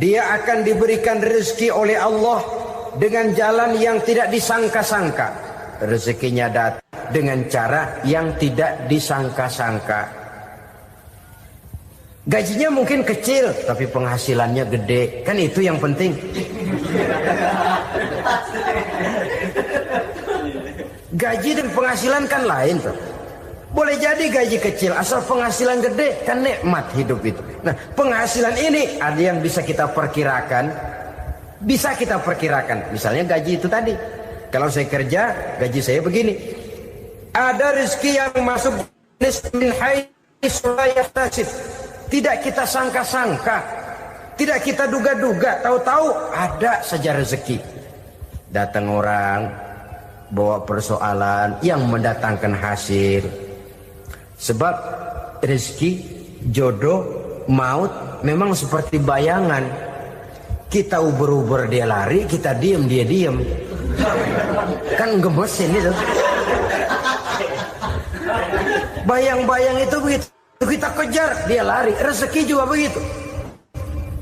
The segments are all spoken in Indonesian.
dia akan diberikan rezeki oleh Allah dengan jalan yang tidak disangka-sangka. Rezekinya datang dengan cara yang tidak disangka-sangka. Gajinya mungkin kecil, tapi penghasilannya gede. Kan itu yang penting. Gaji dan penghasilan kan lain tuh. Boleh jadi gaji kecil, asal penghasilan gede, kan nikmat hidup itu. Nah, penghasilan ini ada yang bisa kita perkirakan. Bisa kita perkirakan. Misalnya gaji itu tadi. Kalau saya kerja, gaji saya begini. Ada rezeki yang masuk min haitsu la yahtasib. Tidak kita sangka-sangka. Tidak kita duga-duga. Tahu-tahu ada saja rezeki. Datang orang bawa persoalan yang mendatangkan hasil. Sebab rezeki, jodoh, maut memang seperti bayangan. Kita uber-uber dia lari, kita diem dia diem. Kan gemesin itu. Bayang-bayang itu begitu. Kita kejar, dia lari. Rezeki juga begitu.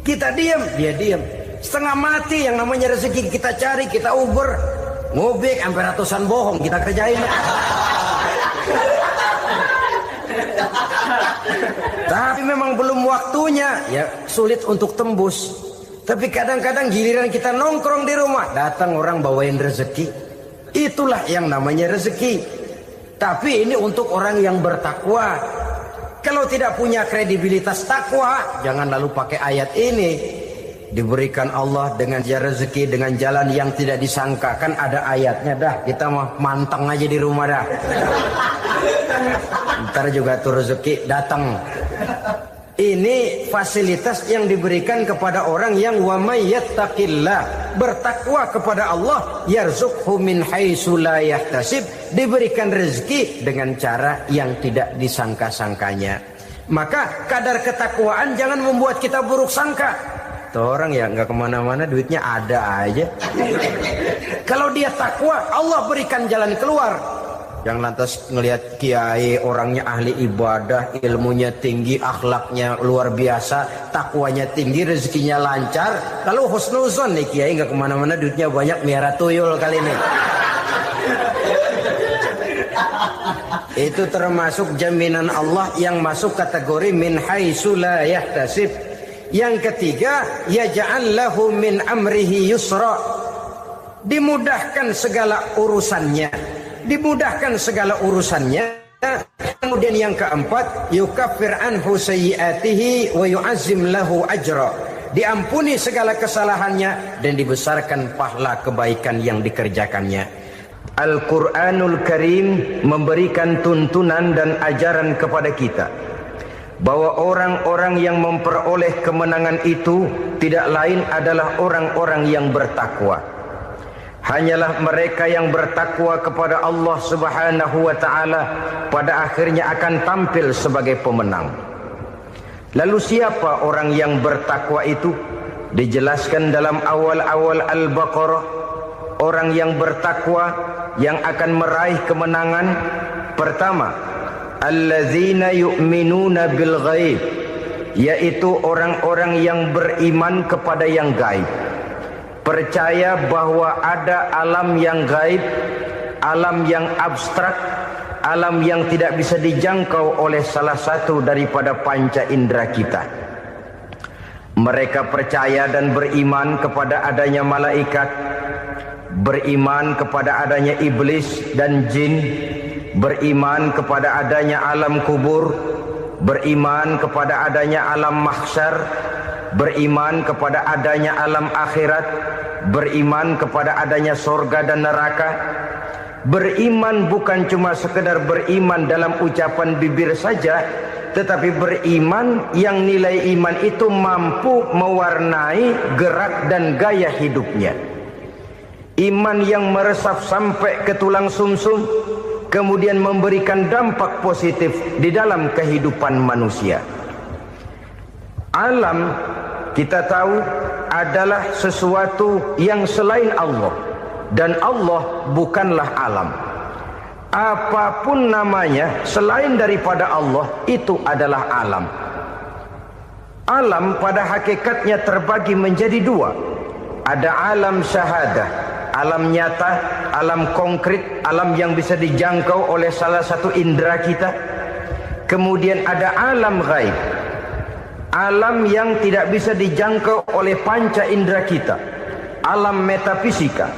Kita diem, dia diem. Setengah mati yang namanya rezeki kita cari, kita uber. Ngobek sampai ratusan bohong kita kerjain. Tapi memang belum waktunya, ya sulit untuk tembus. Tapi kadang-kadang giliran kita nongkrong di rumah, datang orang bawain rezeki. Itulah yang namanya rezeki. Tapi ini untuk orang yang bertakwa. Kalau tidak punya kredibilitas takwa, jangan lalu pakai ayat ini. Diberikan Allah dengan rezeki dengan jalan yang tidak disangka. Kan ada ayatnya dah. Kita mah manteng aja di rumah dah. Ntar juga tuh rezeki datang. Ini fasilitas yang diberikan kepada orang yang wa may yattaqillah, bertakwa kepada Allah, yarzuqhu min haitsu la yahtasib, diberikan rezeki dengan cara yang tidak disangka-sangkanya. Maka kadar ketakwaan jangan membuat kita buruk sangka. Tuh orang ya nggak kemana-mana, duitnya ada aja. Kalau dia takwa, Allah berikan jalan keluar. Yang lantas ngelihat kiai orangnya ahli ibadah, ilmunya tinggi, akhlaknya luar biasa, takwanya tinggi, rezekinya lancar. Lalu husnuzon nih kiai nggak kemana-mana, duitnya banyak, miara tuyul kali ini. Itu termasuk jaminan Allah yang masuk kategori min haitsu la yahtasib. Yang ketiga, yaj'al lahu min amrihi yusra. Dimudahkan segala urusannya. Dimudahkan segala urusannya. Kemudian yang keempat, yukaffir anhu sayyiatihi wa yu'azzim lahu ajra. Diampuni segala kesalahannya dan dibesarkan pahala kebaikan yang dikerjakannya. Al-Quranul Karim memberikan tuntunan dan ajaran kepada kita bahwa orang-orang yang memperoleh kemenangan itu tidak lain adalah orang-orang yang bertakwa. Hanyalah mereka yang bertakwa kepada Allah Subhanahu wa ta'ala pada akhirnya akan tampil sebagai pemenang. Lalu siapa orang yang bertakwa itu? Dijelaskan dalam awal-awal Al-Baqarah. Orang yang bertakwa yang akan meraih kemenangan, pertama, allazina yu'minuna bil ghaib, yaitu orang-orang yang beriman kepada yang gaib. Percaya bahwa ada alam yang gaib, alam yang abstrak, alam yang tidak bisa dijangkau oleh salah satu daripada panca indera kita. Mereka percaya dan beriman kepada adanya malaikat, beriman kepada adanya iblis dan jin, beriman kepada adanya alam kubur, beriman kepada adanya alam mahsyar, beriman kepada adanya alam akhirat, beriman kepada adanya sorga dan neraka. Beriman bukan cuma sekedar beriman dalam ucapan bibir saja, tetapi beriman yang nilai iman itu mampu mewarnai gerak dan gaya hidupnya. Iman yang meresap sampai ke tulang sumsum, kemudian memberikan dampak positif di dalam kehidupan manusia. Alam, kita tahu, adalah sesuatu yang selain Allah, dan Allah bukanlah alam. Apapun namanya selain daripada Allah, itu adalah alam. Alam pada hakikatnya terbagi menjadi dua. Ada alam syahadah, alam nyata, alam konkret, alam yang bisa dijangkau oleh salah satu indera kita. Kemudian ada alam ghaib, alam yang tidak bisa dijangkau oleh panca indera kita, alam metafisika,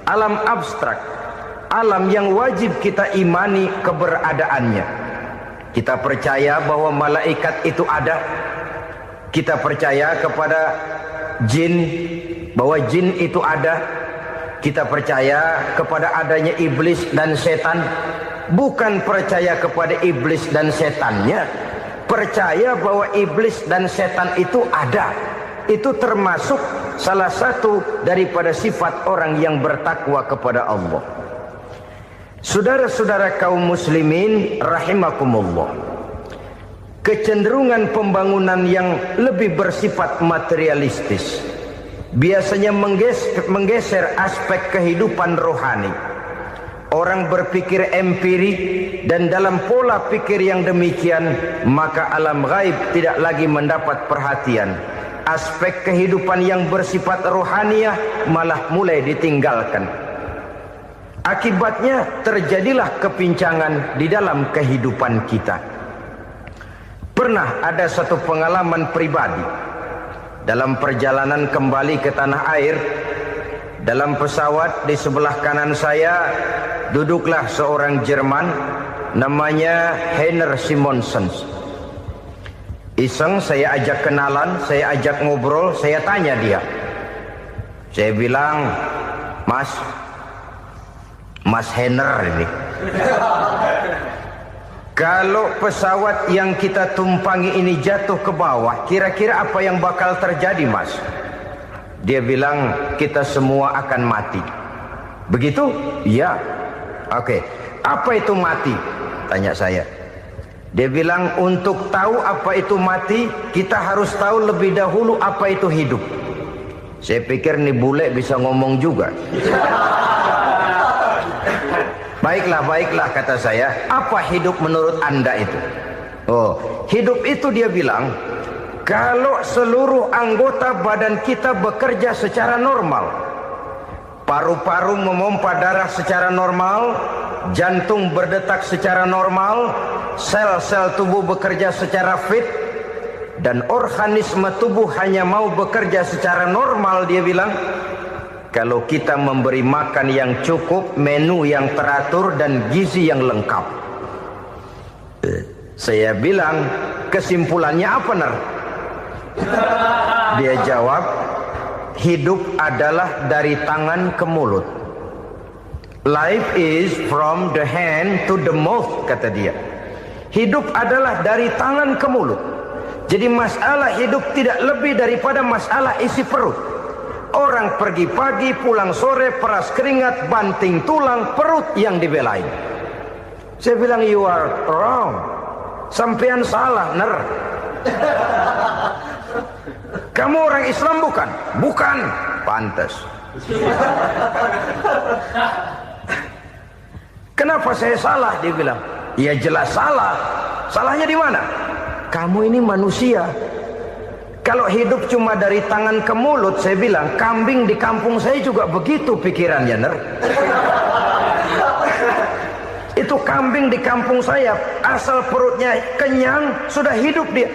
alam abstrak, alam yang wajib kita imani keberadaannya. Kita percaya bahwa malaikat itu ada. Kita percaya kepada jin, bahwa jin itu ada. Kita percaya kepada adanya iblis dan setan. Bukan percaya kepada iblis dan setannya, percaya bahwa iblis dan setan itu ada. Itu termasuk salah satu daripada sifat orang yang bertakwa kepada Allah. Saudara-saudara kaum muslimin rahimakumullah, kecenderungan pembangunan yang lebih bersifat materialistis biasanya menggeser aspek kehidupan rohani. Orang berpikir empiri, dan dalam pola pikir yang demikian maka alam gaib tidak lagi mendapat perhatian. Aspek kehidupan yang bersifat rohaniah malah mulai ditinggalkan. Akibatnya terjadilah kepincangan di dalam kehidupan kita. Pernah ada satu pengalaman pribadi dalam perjalanan kembali ke tanah air. Dalam pesawat di sebelah kanan saya duduklah seorang Jerman namanya Heiner Simonsen. Iseng saya ajak kenalan, saya ajak ngobrol, saya tanya dia. Saya bilang, Mas Heiner ini, kalau pesawat yang kita tumpangi ini jatuh ke bawah, kira-kira apa yang bakal terjadi, Mas? Dia bilang, kita semua akan mati. Begitu? Iya. Oke. Apa itu mati? Tanya saya. Dia bilang, untuk tahu apa itu mati, kita harus tahu lebih dahulu apa itu hidup. Saya pikir nih bule bisa ngomong juga. Baiklah, kata saya. Apa hidup menurut Anda itu? Oh, hidup itu dia bilang, kalau seluruh anggota badan kita bekerja secara normal, paru-paru memompa darah secara normal, jantung berdetak secara normal, sel-sel tubuh bekerja secara fit, dan organisme tubuh hanya mau bekerja secara normal, dia bilang, kalau kita memberi makan yang cukup, menu yang teratur, dan gizi yang lengkap. Saya bilang, kesimpulannya apa, Ner? Dia jawab, hidup adalah dari tangan ke mulut. Life is from the hand to the mouth, kata dia. Hidup adalah dari tangan ke mulut. Jadi masalah hidup tidak lebih daripada masalah isi perut. Orang pergi pagi, pulang sore, peras keringat, banting tulang, perut yang dibelain. Saya bilang, you are wrong. Sampean salah, Ner. Kamu orang Islam bukan? Bukan. Pantas. Kenapa saya salah? Dia bilang, ya jelas salah. Salahnya di mana? Kamu ini manusia. Kalau hidup cuma dari tangan ke mulut, saya bilang, kambing di kampung saya juga begitu pikirannya, Ner. Itu kambing di kampung saya, asal perutnya kenyang, sudah hidup dia.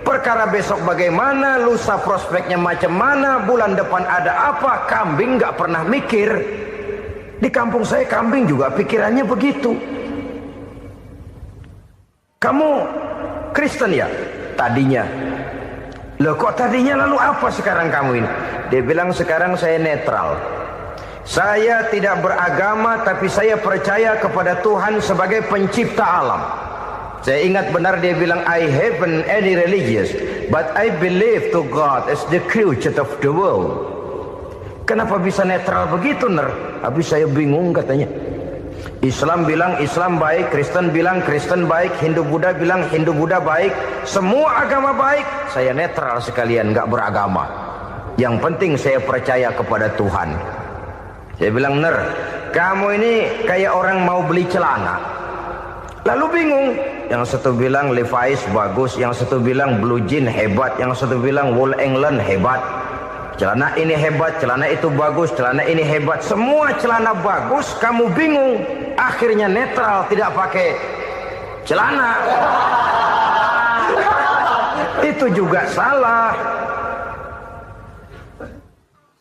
Perkara besok bagaimana, lusa prospeknya macam mana, bulan depan ada apa, kambing nggak pernah mikir. Di kampung saya kambing juga pikirannya begitu. Kamu Kristen ya? Tadinya. Loh kok tadinya, lalu apa sekarang kamu ini? Dia bilang, sekarang saya netral. Saya tidak beragama, tapi saya percaya kepada Tuhan sebagai pencipta alam. Saya ingat benar dia bilang, I haven't any religious, but I believe to God as the creator of the world. Kenapa bisa netral begitu, Ner? Habis saya bingung katanya. Islam bilang Islam baik, Kristen bilang Kristen baik, Hindu Buddha bilang Hindu Buddha baik, semua agama baik. Saya netral sekalian, nggak beragama. Yang penting saya percaya kepada Tuhan. Saya bilang, Ner, kamu ini kayak orang mau beli celana, lalu bingung, yang satu bilang Levi's bagus, yang satu bilang Blue Jean hebat, yang satu bilang Wool England hebat. Celana ini hebat, celana itu bagus, celana ini hebat. Semua celana bagus, kamu bingung. Akhirnya netral, tidak pakai celana. Itu juga salah.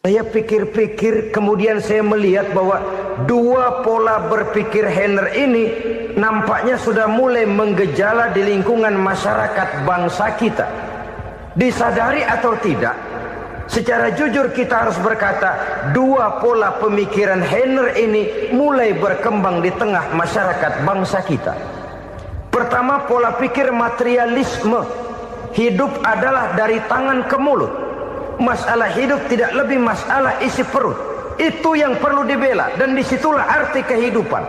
Saya pikir-pikir, kemudian saya melihat bahwa dua pola berpikir Henner ini nampaknya sudah mulai menggejala di lingkungan masyarakat bangsa kita. Disadari atau tidak, secara jujur kita harus berkata, dua pola pemikiran Henner ini mulai berkembang di tengah masyarakat bangsa kita. Pertama, pola pikir materialisme. Hidup adalah dari tangan ke mulut. Masalah hidup tidak lebih masalah isi perut. Itu yang perlu dibela, dan disitulah arti kehidupan.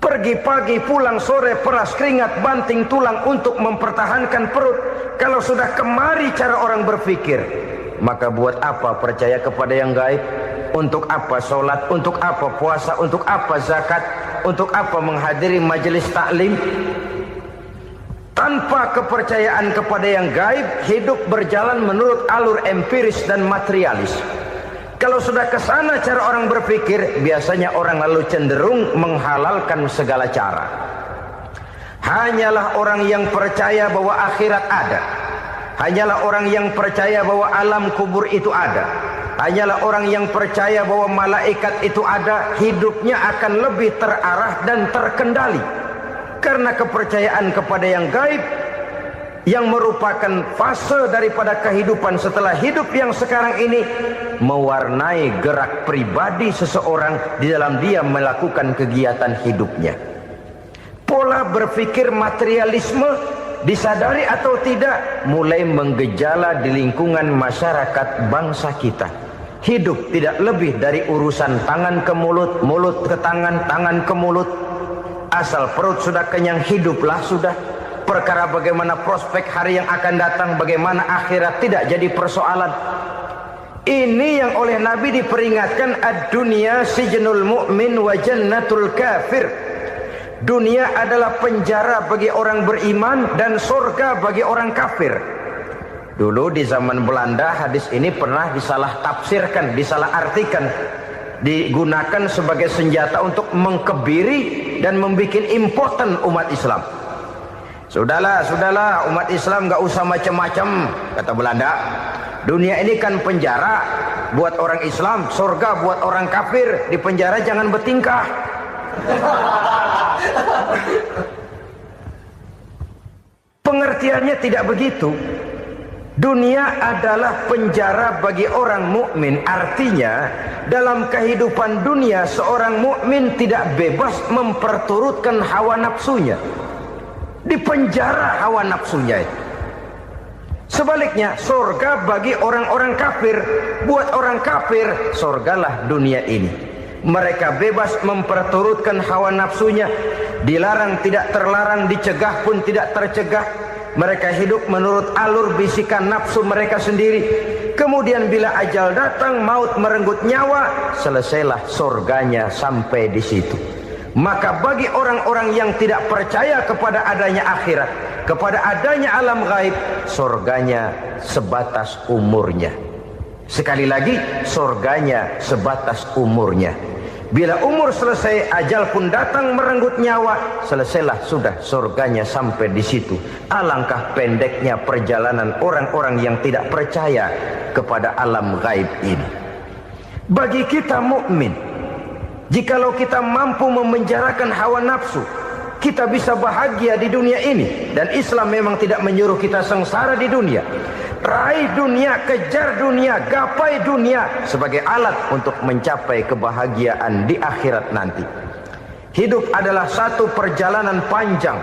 Pergi pagi, pulang sore, peras keringat, banting tulang untuk mempertahankan perut. Kalau sudah kemari cara orang berpikir, maka buat apa percaya kepada yang gaib? Untuk apa sholat? Untuk apa puasa? Untuk apa zakat? Untuk apa menghadiri majelis taklim? Tanpa kepercayaan kepada yang gaib, hidup berjalan menurut alur empiris dan materialis. Kalau sudah ke sana cara orang berpikir, biasanya orang lalu cenderung menghalalkan segala cara. Hanyalah orang yang percaya bahwa akhirat ada. Hanyalah orang yang percaya bahwa alam kubur itu ada. Hanyalah orang yang percaya bahwa malaikat itu ada, hidupnya akan lebih terarah dan terkendali. Karena kepercayaan kepada yang gaib, yang merupakan fase daripada kehidupan setelah hidup yang sekarang ini, mewarnai gerak pribadi seseorang di dalam dia melakukan kegiatan hidupnya. Pola berpikir materialisme, disadari atau tidak, mulai menggejala di lingkungan masyarakat bangsa kita. Hidup tidak lebih dari urusan tangan ke mulut, mulut ke tangan, tangan ke mulut. Asal perut sudah kenyang, hiduplah sudah. Perkara bagaimana prospek hari yang akan datang, bagaimana akhirat, tidak jadi persoalan. Ini yang oleh Nabi diperingatkan, ad-dunya sijnul mu'min wa jannatul kafir. Dunia adalah penjara bagi orang beriman dan surga bagi orang kafir. Dulu di zaman Belanda hadis ini pernah disalah tafsirkan, disalah artikan, digunakan sebagai senjata untuk mengkebiri dan membuat impoten umat Islam. Sudahlah umat Islam gak usah macam-macam, kata Belanda. Dunia ini kan penjara buat orang Islam, surga buat orang kafir. Di penjara jangan bertingkah. Pengertiannya tidak begitu. Dunia adalah penjara bagi orang mukmin. Artinya dalam kehidupan dunia seorang mukmin tidak bebas memperturutkan hawa nafsunya. Di penjara hawa nafsunya itu. Sebaliknya surga bagi orang-orang kafir. Buat orang kafir surgalah dunia ini. Mereka bebas memperturutkan hawa nafsunya. Dilarang tidak terlarang, dicegah pun tidak tercegah. Mereka hidup menurut alur bisikan nafsu mereka sendiri. Kemudian bila ajal datang, maut merenggut nyawa, selesailah surganya sampai di situ. Maka bagi orang-orang yang tidak percaya kepada adanya akhirat, kepada adanya alam gaib, surganya sebatas umurnya. Sekali lagi, surganya sebatas umurnya. Bila umur selesai, ajal pun datang merenggut nyawa, selesailah sudah surganya sampai di situ. Alangkah pendeknya perjalanan orang-orang yang tidak percaya kepada alam gaib ini. Bagi kita mukmin, jikalau kita mampu memenjarakan hawa nafsu, kita bisa bahagia di dunia ini. Dan Islam memang tidak menyuruh kita sengsara di dunia. Raih dunia, kejar dunia, gapai dunia sebagai alat untuk mencapai kebahagiaan di akhirat nanti. Hidup adalah satu perjalanan panjang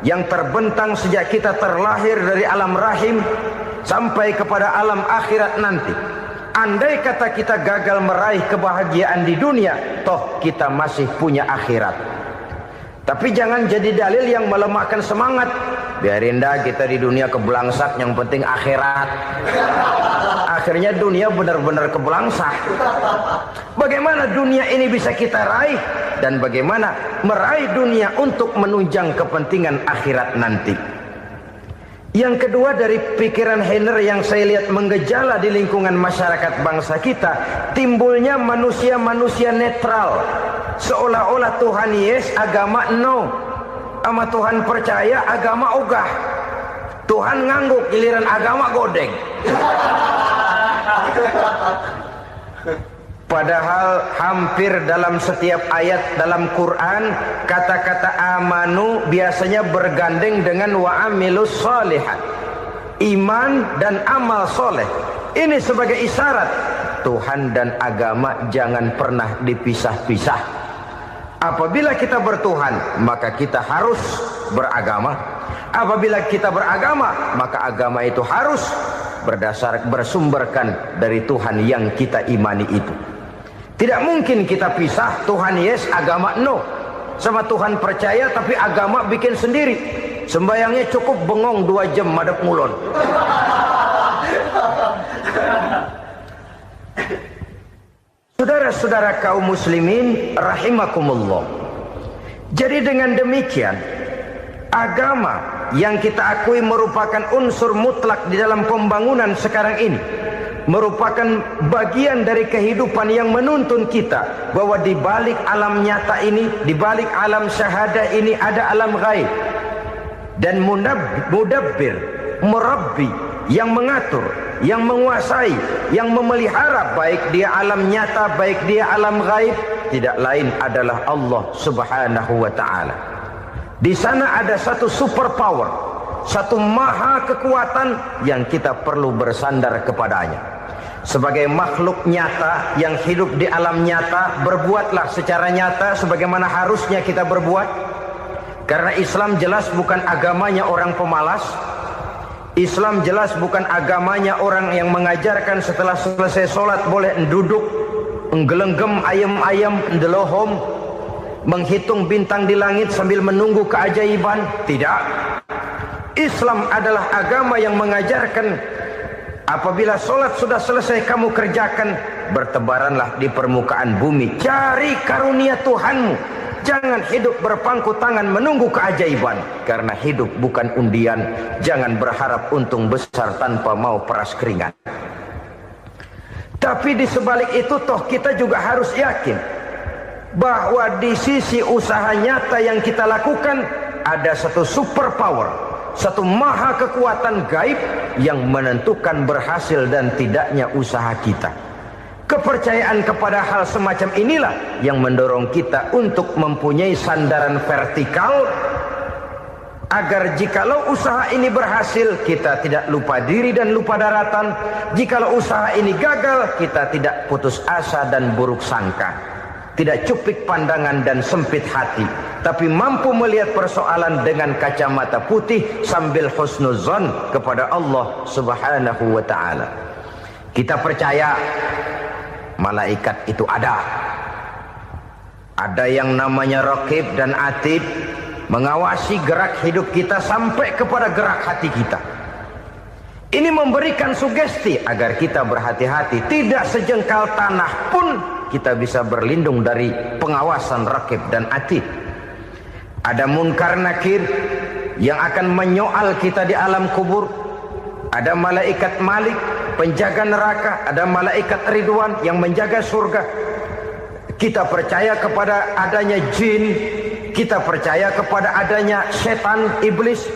yang terbentang sejak kita terlahir dari alam rahim sampai kepada alam akhirat nanti. Andai kata kita gagal meraih kebahagiaan di dunia, toh kita masih punya akhirat. Tapi jangan jadi dalil yang melemahkan semangat. Biarin dah kita di dunia kebelangsak, yang penting akhirat. akhirnya dunia benar-benar kebelangsah. Bagaimana dunia ini bisa kita raih, dan bagaimana meraih dunia untuk menunjang kepentingan akhirat nanti. Yang kedua, dari pikiran Heiner yang saya lihat menggejala di lingkungan masyarakat bangsa kita, timbulnya manusia-manusia netral. Seolah-olah Tuhan yes, agama no. Sama Tuhan percaya, agama ogah. Tuhan ngangguk, giliran agama godeng. Padahal hampir dalam setiap ayat dalam Quran, kata-kata amanu biasanya bergandeng dengan wa amilus sholihat, iman dan amal soleh. Ini sebagai isyarat Tuhan dan agama jangan pernah dipisah-pisah. Apabila kita bertuhan, maka kita harus beragama. Apabila kita beragama, maka agama itu harus bersumberkan dari Tuhan yang kita imani itu. Tidak mungkin kita pisah, Tuhan yes, agama no. Sama Tuhan percaya tapi agama bikin sendiri. Sembayangnya cukup bengong 2 jam madep ngulon. Saudara-saudara kaum muslimin rahimakumullah. Jadi dengan demikian, agama yang kita akui merupakan unsur mutlak di dalam pembangunan sekarang ini, merupakan bagian dari kehidupan yang menuntun kita bahwa di balik alam nyata ini, di balik alam syahadah ini ada alam ghaib. Dan mudabbir, murabbi, yang mengatur, yang menguasai, yang memelihara baik dia alam nyata, baik dia alam ghaib, tidak lain adalah Allah Subhanahu wa ta'ala. Di sana ada satu super power, satu maha kekuatan yang kita perlu bersandar kepadanya. Sebagai makhluk nyata yang hidup di alam nyata, berbuatlah secara nyata sebagaimana harusnya kita berbuat. Karena Islam jelas bukan agamanya orang pemalas. Islam jelas bukan agamanya orang yang mengajarkan setelah selesai sholat boleh duduk, nggelenggem ayam-ayam, ndelohom, menghitung bintang di langit sambil menunggu keajaiban. Tidak. Islam adalah agama yang mengajarkan apabila sholat sudah selesai kamu kerjakan, bertebaranlah di permukaan bumi, cari karunia Tuhanmu. Jangan hidup berpangku tangan menunggu keajaiban. Karena hidup bukan undian. Jangan berharap untung besar tanpa mau peras keringat. Tapi di sebalik itu toh kita juga harus yakin bahwa di sisi usaha nyata yang kita lakukan ada satu super power, satu maha kekuatan gaib yang menentukan berhasil dan tidaknya usaha kita. Kepercayaan kepada hal semacam inilah yang mendorong kita untuk mempunyai sandaran vertikal, agar jikalau usaha ini berhasil, kita tidak lupa diri dan lupa daratan. Jikalau usaha ini gagal, kita tidak putus asa dan buruk sangka, tidak cupik pandangan dan sempit hati, tapi mampu melihat persoalan dengan kacamata putih sambil husnuzon kepada Allah Subhanahu wa ta'ala. Kita percaya malaikat itu ada. Ada yang namanya raqib dan atid, mengawasi gerak hidup kita sampai kepada gerak hati kita. Ini memberikan sugesti agar kita berhati-hati. Tidak sejengkal tanah pun kita bisa berlindung dari pengawasan raqib dan atid. Ada munkar nakir yang akan menyoal kita di alam kubur. Ada malaikat Malik, penjaga neraka. Ada malaikat Ridwan yang menjaga surga. Kita percaya kepada adanya jin. Kita percaya kepada adanya setan, iblis.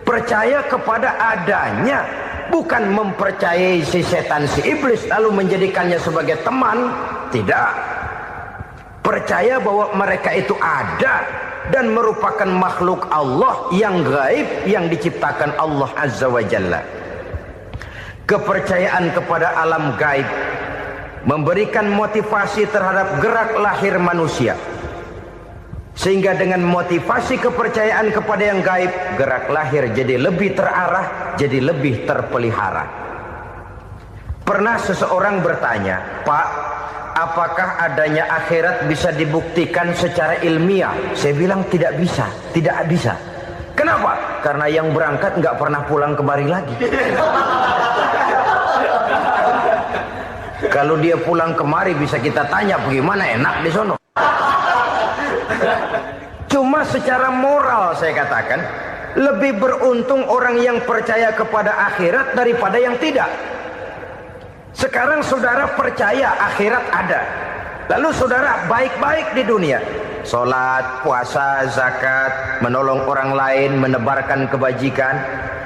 Percaya kepada adanya, bukan mempercayai si setan, si iblis lalu menjadikannya sebagai teman. Tidak. Percaya bahwa mereka itu ada dan merupakan makhluk Allah yang gaib, yang diciptakan Allah Azza wa Jalla. Kepercayaan kepada alam gaib memberikan motivasi terhadap gerak lahir manusia, sehingga dengan motivasi kepercayaan kepada yang gaib, gerak lahir jadi lebih terarah, jadi lebih terpelihara. Pernah seseorang bertanya, "Pak, apakah adanya akhirat bisa dibuktikan secara ilmiah?" Saya bilang tidak bisa, tidak bisa. Kenapa? Karena yang berangkat nggak pernah pulang kemari lagi. Kalau dia pulang kemari bisa kita tanya bagaimana enak di sono. Cuma secara moral saya katakan, lebih beruntung orang yang percaya kepada akhirat daripada yang tidak. Sekarang saudara percaya akhirat ada, lalu saudara baik-baik di dunia, sholat, puasa, zakat, menolong orang lain, menebarkan kebajikan.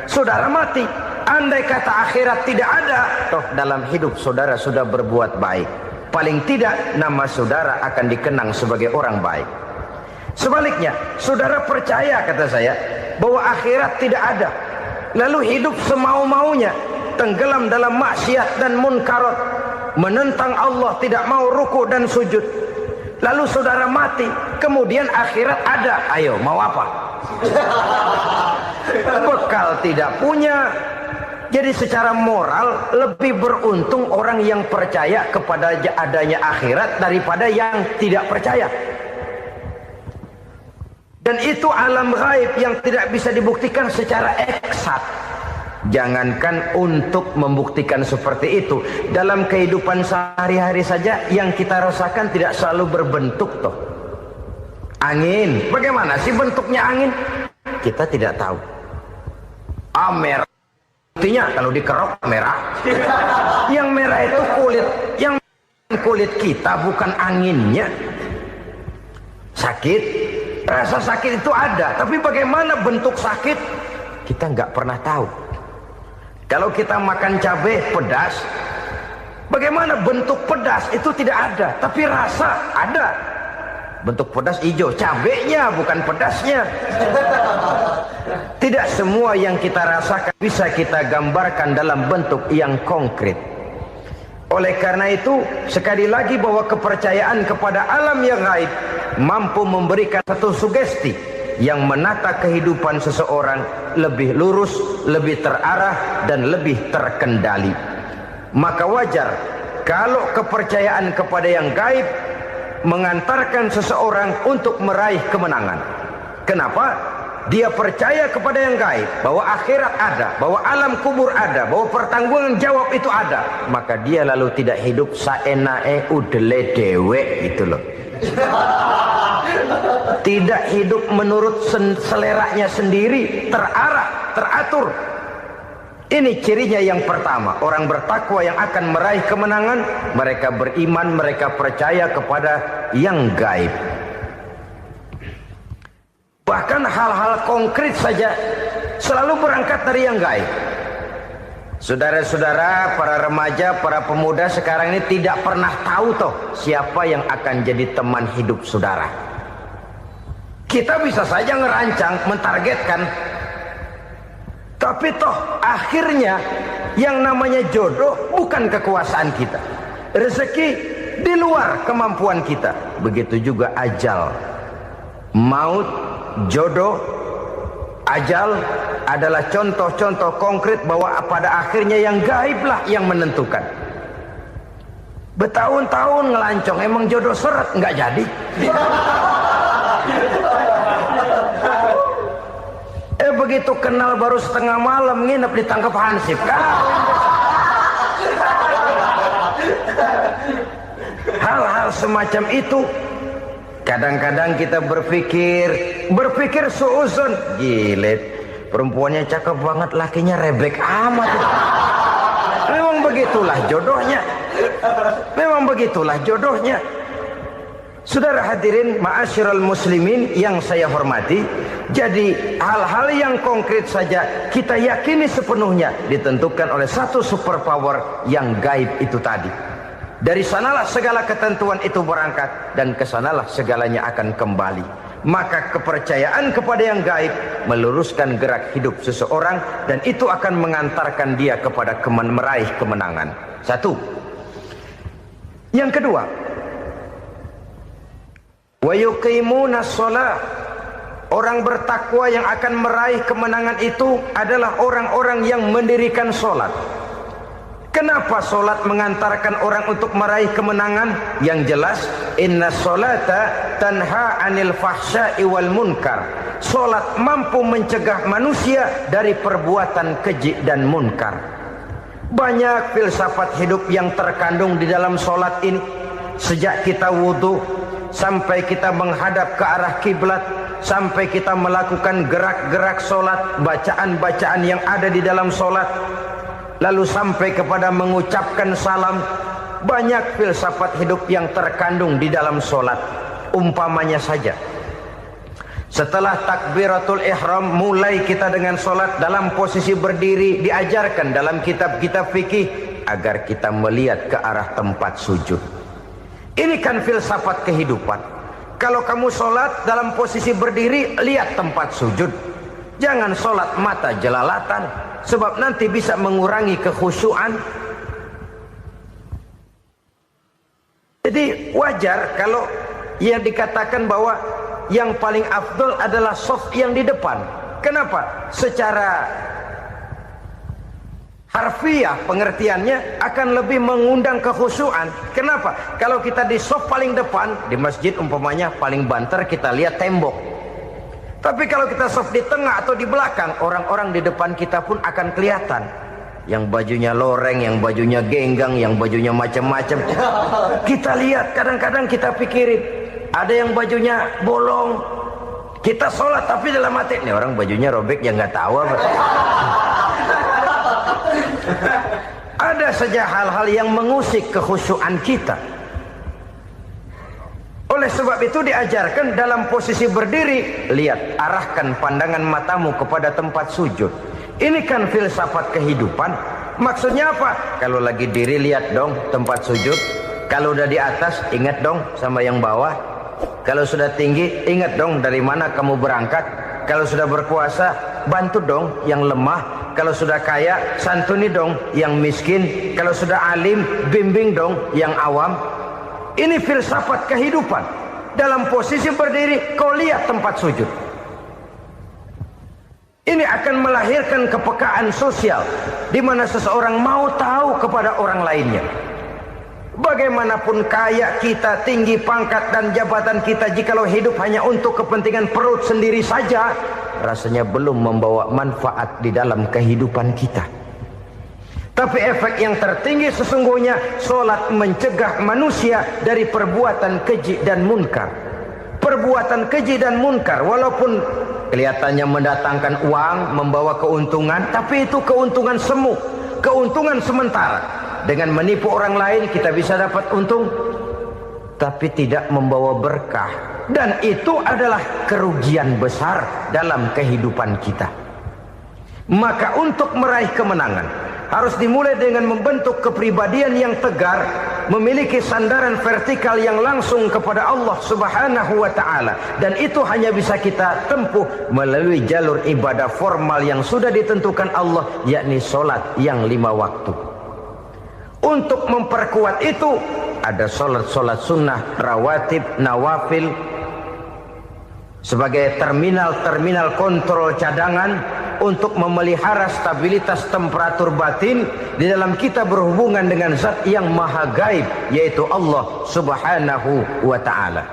Saudara mati, andai kata akhirat tidak ada, toh dalam hidup saudara sudah berbuat baik, paling tidak nama saudara akan dikenang sebagai orang baik. Sebaliknya, saudara percaya, kata saya, bahwa akhirat tidak ada, lalu hidup semau-maunya, tenggelam dalam maksiat dan munkarat, menentang Allah, tidak mau ruku dan sujud. Lalu saudara mati, kemudian akhirat ada, ayo mau apa? Bekal tidak punya. Jadi secara moral lebih beruntung orang yang percaya kepada adanya akhirat daripada yang tidak percaya. Dan itu alam gaib yang tidak bisa dibuktikan secara eksat. Jangankan untuk membuktikan seperti itu, dalam kehidupan sehari-hari saja yang kita rasakan tidak selalu berbentuk toh. Angin, bagaimana sih bentuknya angin? Kita tidak tahu. Merah, buktinya kalau dikerok merah. Yang merah itu kulit, yang kulit kita bukan anginnya. Sakit, rasa sakit itu ada, tapi bagaimana bentuk sakit? Kita nggak pernah tahu. Kalau kita makan cabai pedas, bagaimana bentuk pedas itu tidak ada, tapi rasa ada. Bentuk pedas hijau, cabainya bukan pedasnya. Tidak semua yang kita rasakan bisa kita gambarkan dalam bentuk yang konkret. Oleh karena itu, sekali lagi bahwa kepercayaan kepada alam yang gaib mampu memberikan satu sugesti yang menata kehidupan seseorang lebih lurus, lebih terarah, dan lebih terkendali. Maka wajar kalau kepercayaan kepada yang gaib mengantarkan seseorang untuk meraih kemenangan. Kenapa? Dia percaya kepada yang gaib, bahwa akhirat ada, bahwa alam kubur ada, bahwa pertanggungan jawab itu ada. Maka dia lalu tidak hidup saenae udele dewe gitu loh. Tidak hidup menurut seleranya sendiri, terarah, teratur. Ini cirinya yang pertama. Orang bertakwa yang akan meraih kemenangan, mereka beriman, mereka percaya kepada yang gaib. Bahkan hal-hal konkret saja selalu berangkat dari yang gaib. Saudara-saudara, para remaja, para pemuda sekarang ini tidak pernah tahu toh siapa yang akan jadi teman hidup saudara. Kita bisa saja ngerancang, mentargetkan, tapi toh akhirnya yang namanya jodoh bukan kekuasaan kita. Rezeki di luar kemampuan kita. Begitu juga ajal. Maut, jodoh, ajal adalah contoh-contoh konkret bahwa pada akhirnya yang gaiblah yang menentukan. Bertahun-tahun ngelancong, emang jodoh seret, nggak jadi. Begitu kenal baru setengah malam nginep ditangkap hansip kan. Hal-hal semacam itu kadang-kadang kita berpikir suuzon, gilet, perempuannya cakep banget, lakinya rebek amat. Memang begitulah jodohnya. Memang begitulah jodohnya. Saudara hadirin ma'asyiral muslimin yang saya hormati, jadi hal-hal yang konkret saja kita yakini sepenuhnya ditentukan oleh satu superpower yang gaib itu tadi. Dari sanalah segala ketentuan itu berangkat dan kesanalah segalanya akan kembali. Maka kepercayaan kepada yang gaib meluruskan gerak hidup seseorang dan itu akan mengantarkan dia kepada meraih kemenangan. Satu. Yang kedua, wa yuqimuna shalah. Orang bertakwa yang akan meraih kemenangan itu adalah orang-orang yang mendirikan sholat. Kenapa sholat mengantarkan orang untuk meraih kemenangan? Yang jelas, inna sholata tanha anil fahsya'i wal munkar. Sholat mampu mencegah manusia dari perbuatan keji dan munkar. Banyak filsafat hidup yang terkandung di dalam solat ini. Sejak kita wudhu sampai kita menghadap ke arah kiblat, sampai kita melakukan gerak-gerak solat, bacaan-bacaan yang ada di dalam solat, lalu sampai kepada mengucapkan salam. Banyak filsafat hidup yang terkandung di dalam solat. Umpamanya saja, setelah takbiratul ihram mulai kita dengan solat dalam posisi berdiri, diajarkan dalam kitab-kitab fikih agar kita melihat ke arah tempat sujud. Ini kan filsafat kehidupan. Kalau kamu solat dalam posisi berdiri, lihat tempat sujud. Jangan solat mata jelalatan, sebab nanti bisa mengurangi kekhusyuan. Jadi wajar kalau ia dikatakan bahwa yang paling afdol adalah soft yang di depan. Kenapa? Secara harfiah pengertiannya akan lebih mengundang kekhusyuan. Kenapa? Kalau kita di soft paling depan, di masjid umpamanya paling banter kita lihat tembok. Tapi kalau kita soft di tengah atau di belakang, orang-orang di depan kita pun akan kelihatan. Yang bajunya loreng, yang bajunya genggang, yang bajunya macam-macam. Kita lihat, kadang-kadang kita pikirin, ada yang bajunya bolong. Kita sholat tapi dalam hati, nih orang bajunya robek yang nggak tahu apa. Ada saja hal-hal yang mengusik kekhusyuan kita. Oleh sebab itu diajarkan dalam posisi berdiri, lihat, arahkan pandangan matamu kepada tempat sujud. Ini kan filsafat kehidupan. Maksudnya apa? Kalau lagi diri, lihat dong tempat sujud. Kalau udah di atas, ingat dong sama yang bawah. Kalau sudah tinggi, ingat dong dari mana kamu berangkat. Kalau sudah berkuasa, bantu dong yang lemah. Kalau sudah kaya, santuni dong yang miskin. Kalau sudah alim, bimbing dong yang awam. Ini filsafat kehidupan. Dalam posisi berdiri, kau lihat tempat sujud. Ini akan melahirkan kepekaan sosial, di mana seseorang mau tahu kepada orang lainnya. Bagaimanapun kaya kita, tinggi pangkat dan jabatan kita, jikalau hidup hanya untuk kepentingan perut sendiri saja, rasanya belum membawa manfaat di dalam kehidupan kita. Tapi efek yang tertinggi sesungguhnya, solat mencegah manusia dari perbuatan keji dan munkar. Perbuatan keji dan munkar, walaupun kelihatannya mendatangkan uang, membawa keuntungan, tapi itu keuntungan semu, keuntungan sementara. Dengan menipu orang lain kita bisa dapat untung, tapi tidak membawa berkah. Dan itu adalah kerugian besar dalam kehidupan kita. Maka untuk meraih kemenangan, harus dimulai dengan membentuk kepribadian yang tegar, memiliki sandaran vertikal yang langsung kepada Allah Subhanahu wa ta'ala. Dan itu hanya bisa kita tempuh melalui jalur ibadah formal yang sudah ditentukan Allah, yakni solat yang 5 waktu. Untuk memperkuat itu, ada solat-solat sunnah, rawatib, nawafil, sebagai terminal-terminal kontrol cadangan untuk memelihara stabilitas temperatur batin di dalam kita berhubungan dengan zat yang maha gaib, yaitu Allah Subhanahu wa ta'ala.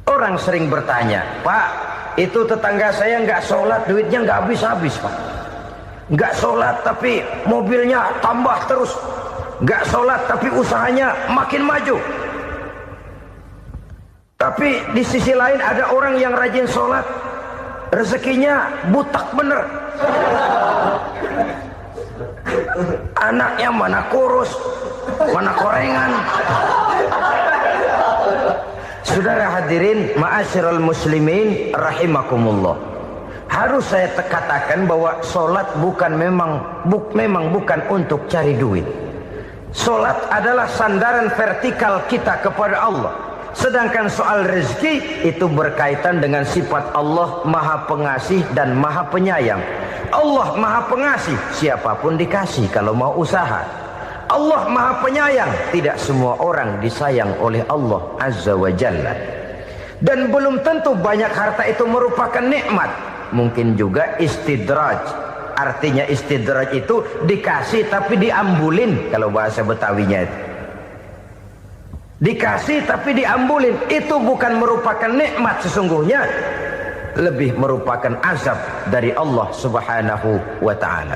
Orang sering bertanya, Pak, itu tetangga saya nggak sholat, duitnya nggak habis-habis, Pak. Nggak sholat tapi mobilnya tambah terus. Nggak sholat tapi usahanya makin maju. Tapi di sisi lain ada orang yang rajin sholat, rezekinya butak bener. Anaknya mana kurus, mana korengan. Saudara hadirin ma'asyiral muslimin rahimakumullah. Harus saya katakan bahwa solat memang bukan untuk cari duit. Solat adalah sandaran vertikal kita kepada Allah. Sedangkan soal rezeki itu berkaitan dengan sifat Allah Maha Pengasih dan Maha Penyayang. Allah Maha Pengasih, siapapun dikasih kalau mau usaha. Allah Maha Penyayang, tidak semua orang disayang oleh Allah Azza wa Jalla. Dan belum tentu banyak harta itu merupakan nikmat. Mungkin juga istidraj. Artinya istidraj itu dikasih tapi diambulin, kalau bahasa Betawinya itu. Dikasih tapi diambulin, itu bukan merupakan nikmat sesungguhnya, lebih merupakan azab dari Allah Subhanahu wa ta'ala.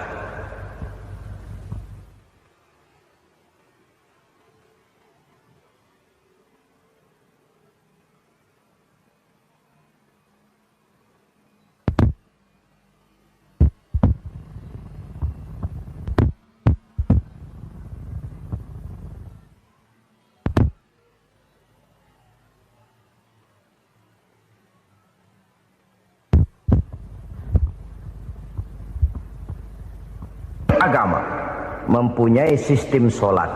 agama, mempunyai sistem sholat.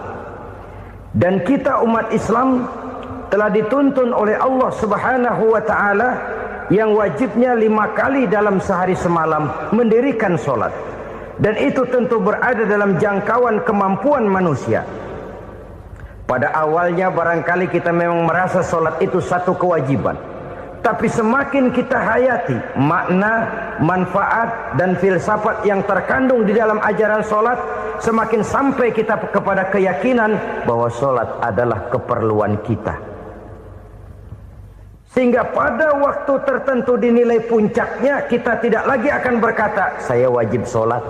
Dan kita umat Islam telah dituntun oleh Allah Subhanahu wa ta'ala yang wajibnya 5 kali dalam sehari semalam mendirikan sholat. Dan itu tentu berada dalam jangkauan kemampuan manusia. Pada awalnya barangkali kita memang merasa sholat itu satu kewajiban. Tapi semakin kita hayati makna, manfaat, dan filsafat yang terkandung di dalam ajaran sholat, semakin sampai kita kepada keyakinan bahwa sholat adalah keperluan kita. Sehingga pada waktu tertentu dinilai puncaknya, kita tidak lagi akan berkata, saya wajib sholat.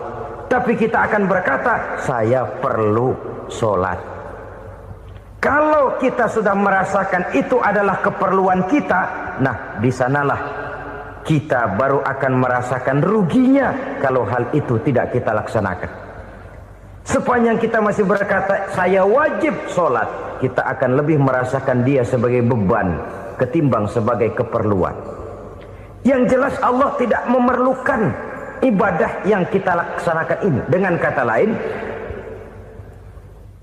Tapi kita akan berkata, saya perlu sholat. Kalau kita sudah merasakan itu adalah keperluan kita, nah di sanalah kita baru akan merasakan ruginya kalau hal itu tidak kita laksanakan. Sepanjang kita masih berkata saya wajib sholat, kita akan lebih merasakan dia sebagai beban ketimbang sebagai keperluan. Yang jelas Allah tidak memerlukan ibadah yang kita laksanakan ini. Dengan kata lain,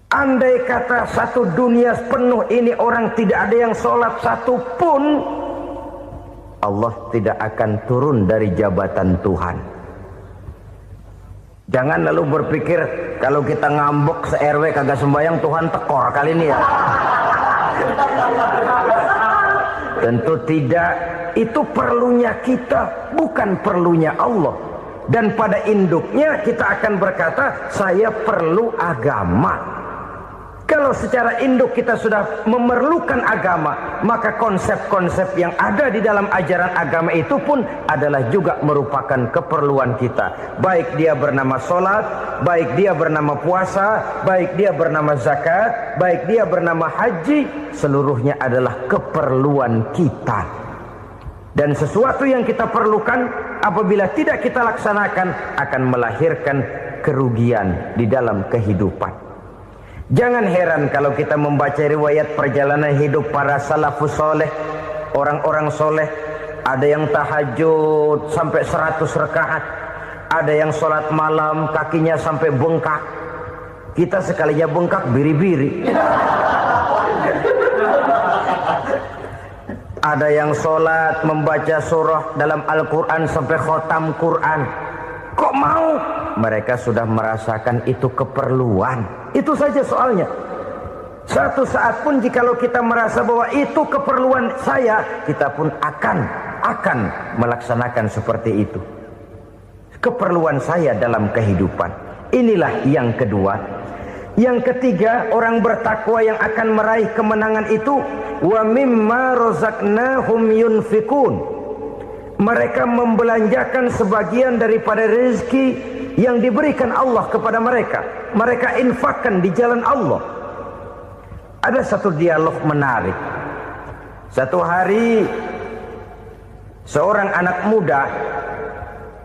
andai kata satu dunia penuh ini orang tidak ada yang sholat satu pun, Allah tidak akan turun dari jabatan Tuhan. Jangan lalu berpikir kalau kita ngambek se-RW kagak sembahyang Tuhan tekor kali ini ya. Tentu tidak. Itu perlunya kita, bukan perlunya Allah. Dan pada induknya kita akan berkata saya perlu agama. Kalau secara induk kita sudah memerlukan agama, maka konsep-konsep yang ada di dalam ajaran agama itu pun adalah juga merupakan keperluan kita. Baik dia bernama sholat, baik dia bernama puasa, baik dia bernama zakat, baik dia bernama haji, seluruhnya adalah keperluan kita. Dan sesuatu yang kita perlukan apabila tidak kita laksanakan akan melahirkan kerugian di dalam kehidupan. Jangan heran kalau kita membaca riwayat perjalanan hidup para salafus soleh, orang-orang soleh. Ada yang tahajud sampai 100 rakaat, ada yang sholat malam kakinya sampai bengkak. Kita sekalinya bengkak biri-biri. Ada yang sholat membaca surah dalam Al-Quran sampai khotam Quran. Kok mau? Mereka sudah merasakan itu keperluan. Itu saja soalnya. Satu saat pun jikalau kita merasa bahwa itu keperluan saya, kita pun akan melaksanakan seperti itu. Keperluan saya dalam kehidupan. Inilah yang kedua. Yang ketiga, orang bertakwa yang akan meraih kemenangan itu, wa mimma razaqnahum yunfikun. Mereka membelanjakan sebagian daripada rezeki yang diberikan Allah kepada mereka. Mereka infakkan di jalan Allah. Ada satu dialog menarik. Satu hari seorang anak muda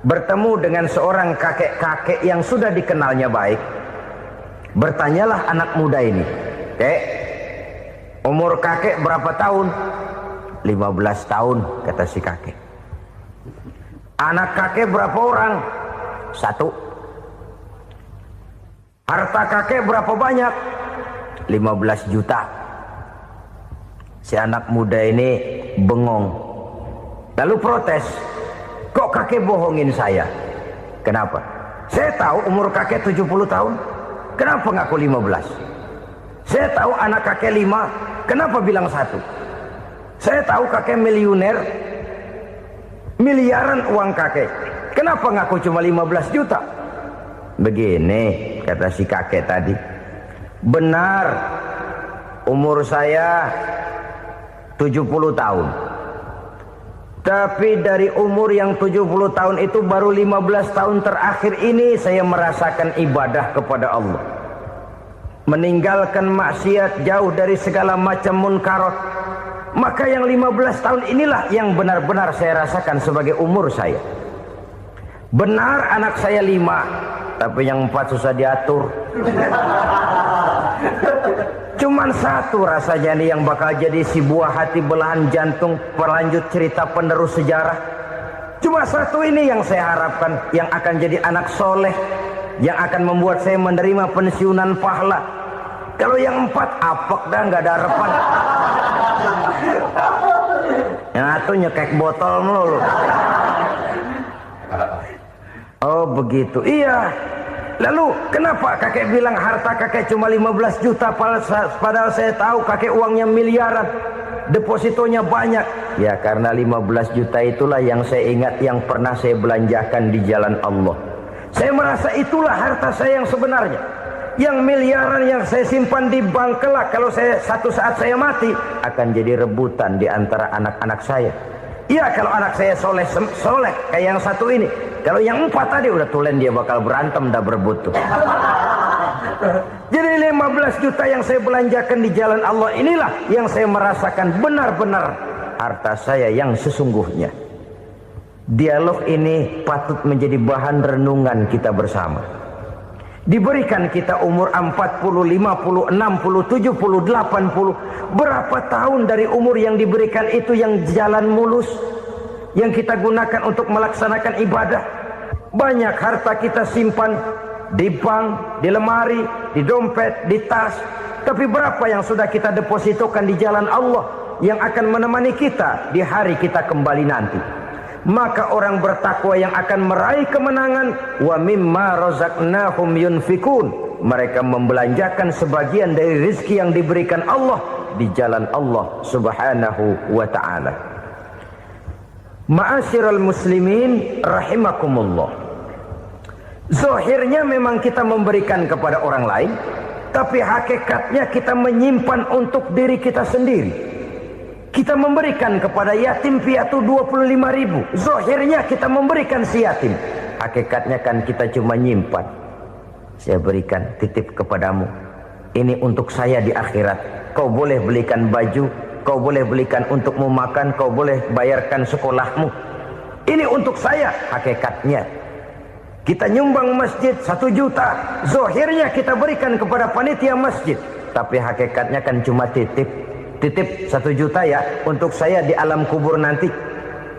bertemu dengan seorang kakek-kakek yang sudah dikenalnya baik. Bertanyalah anak muda ini, "Kek, umur kakek berapa tahun?" 15 tahun, kata si kakek. Anak kakek berapa orang? 1. Harta kakek berapa banyak? 15 juta. Si anak muda ini bengong. Lalu protes, "Kok kakek bohongin saya?" "Kenapa?" "Saya tahu umur kakek 70 tahun. Kenapa ngaku 15? Saya tahu anak kakek 5. Kenapa bilang 1? Saya tahu kakek miliuner, miliaran uang kakek. Kenapa ngaku cuma 15 juta? Begini, kata si kakek tadi. Benar, umur saya 70 tahun. Tapi dari umur yang 70 tahun itu baru 15 tahun terakhir ini saya merasakan ibadah kepada Allah. Meninggalkan maksiat, jauh dari segala macam munkarat. Maka yang 15 tahun inilah yang benar-benar saya rasakan sebagai umur saya. Benar anak saya 5, tapi yang 4 susah diatur. Cuman 1 rasanya nih yang bakal jadi si buah hati belahan jantung pelanjut cerita penerus sejarah. Cuma 1 ini yang saya harapkan yang akan jadi anak soleh, yang akan membuat saya menerima pensiunan pahala. Kalau yang 4 apek dah, nggak ada harapan. Yang satu nyekek botol melulu. Oh begitu, iya. Lalu kenapa kakek bilang harta kakek cuma 15 juta padahal saya tahu kakek uangnya miliaran, depositonya banyak? Ya karena 15 juta itulah yang saya ingat yang pernah saya belanjakan di jalan Allah. Saya merasa itulah harta saya yang sebenarnya. Yang miliaran yang saya simpan di bank kelak kalau satu saat saya mati akan jadi rebutan di antara anak-anak saya. Iya kalau anak saya soleh kayak yang satu ini. Kalau yang 4 tadi udah tulen dia bakal berantem dah berebut tuh. Jadi 15 juta yang saya belanjakan di jalan Allah inilah yang saya merasakan benar-benar harta saya yang sesungguhnya. Dialog ini patut menjadi bahan renungan kita bersama. Diberikan kita umur 40, 50, 60, 70, 80. Berapa tahun dari umur yang diberikan itu yang jalan mulus, yang kita gunakan untuk melaksanakan ibadah? Banyak harta kita simpan di bank, di lemari, di dompet, di tas. Tapi berapa yang sudah kita depositokan di jalan Allah yang akan menemani kita di hari kita kembali nanti? Maka orang bertakwa yang akan meraih kemenangan, wa mimma razaqnahum yunfikun, mereka membelanjakan sebagian dari rezeki yang diberikan Allah di jalan Allah subhanahu wa ta'ala. Ma'asyiral muslimin rahimakumullah, zahirnya memang kita memberikan kepada orang lain, tapi hakikatnya kita menyimpan untuk diri kita sendiri. Kita memberikan kepada yatim piatu 25.000. Zahirnya kita memberikan si yatim, hakikatnya kan kita cuma nyimpan. Saya berikan, titip kepadamu, ini untuk saya di akhirat. Kau boleh belikan baju, kau boleh belikan untukmu makan, kau boleh bayarkan sekolahmu. Ini untuk saya. Hakikatnya kita nyumbang masjid 1 juta, zahirnya kita berikan kepada panitia masjid, tapi hakikatnya kan cuma titip 1 juta ya untuk saya di alam kubur nanti.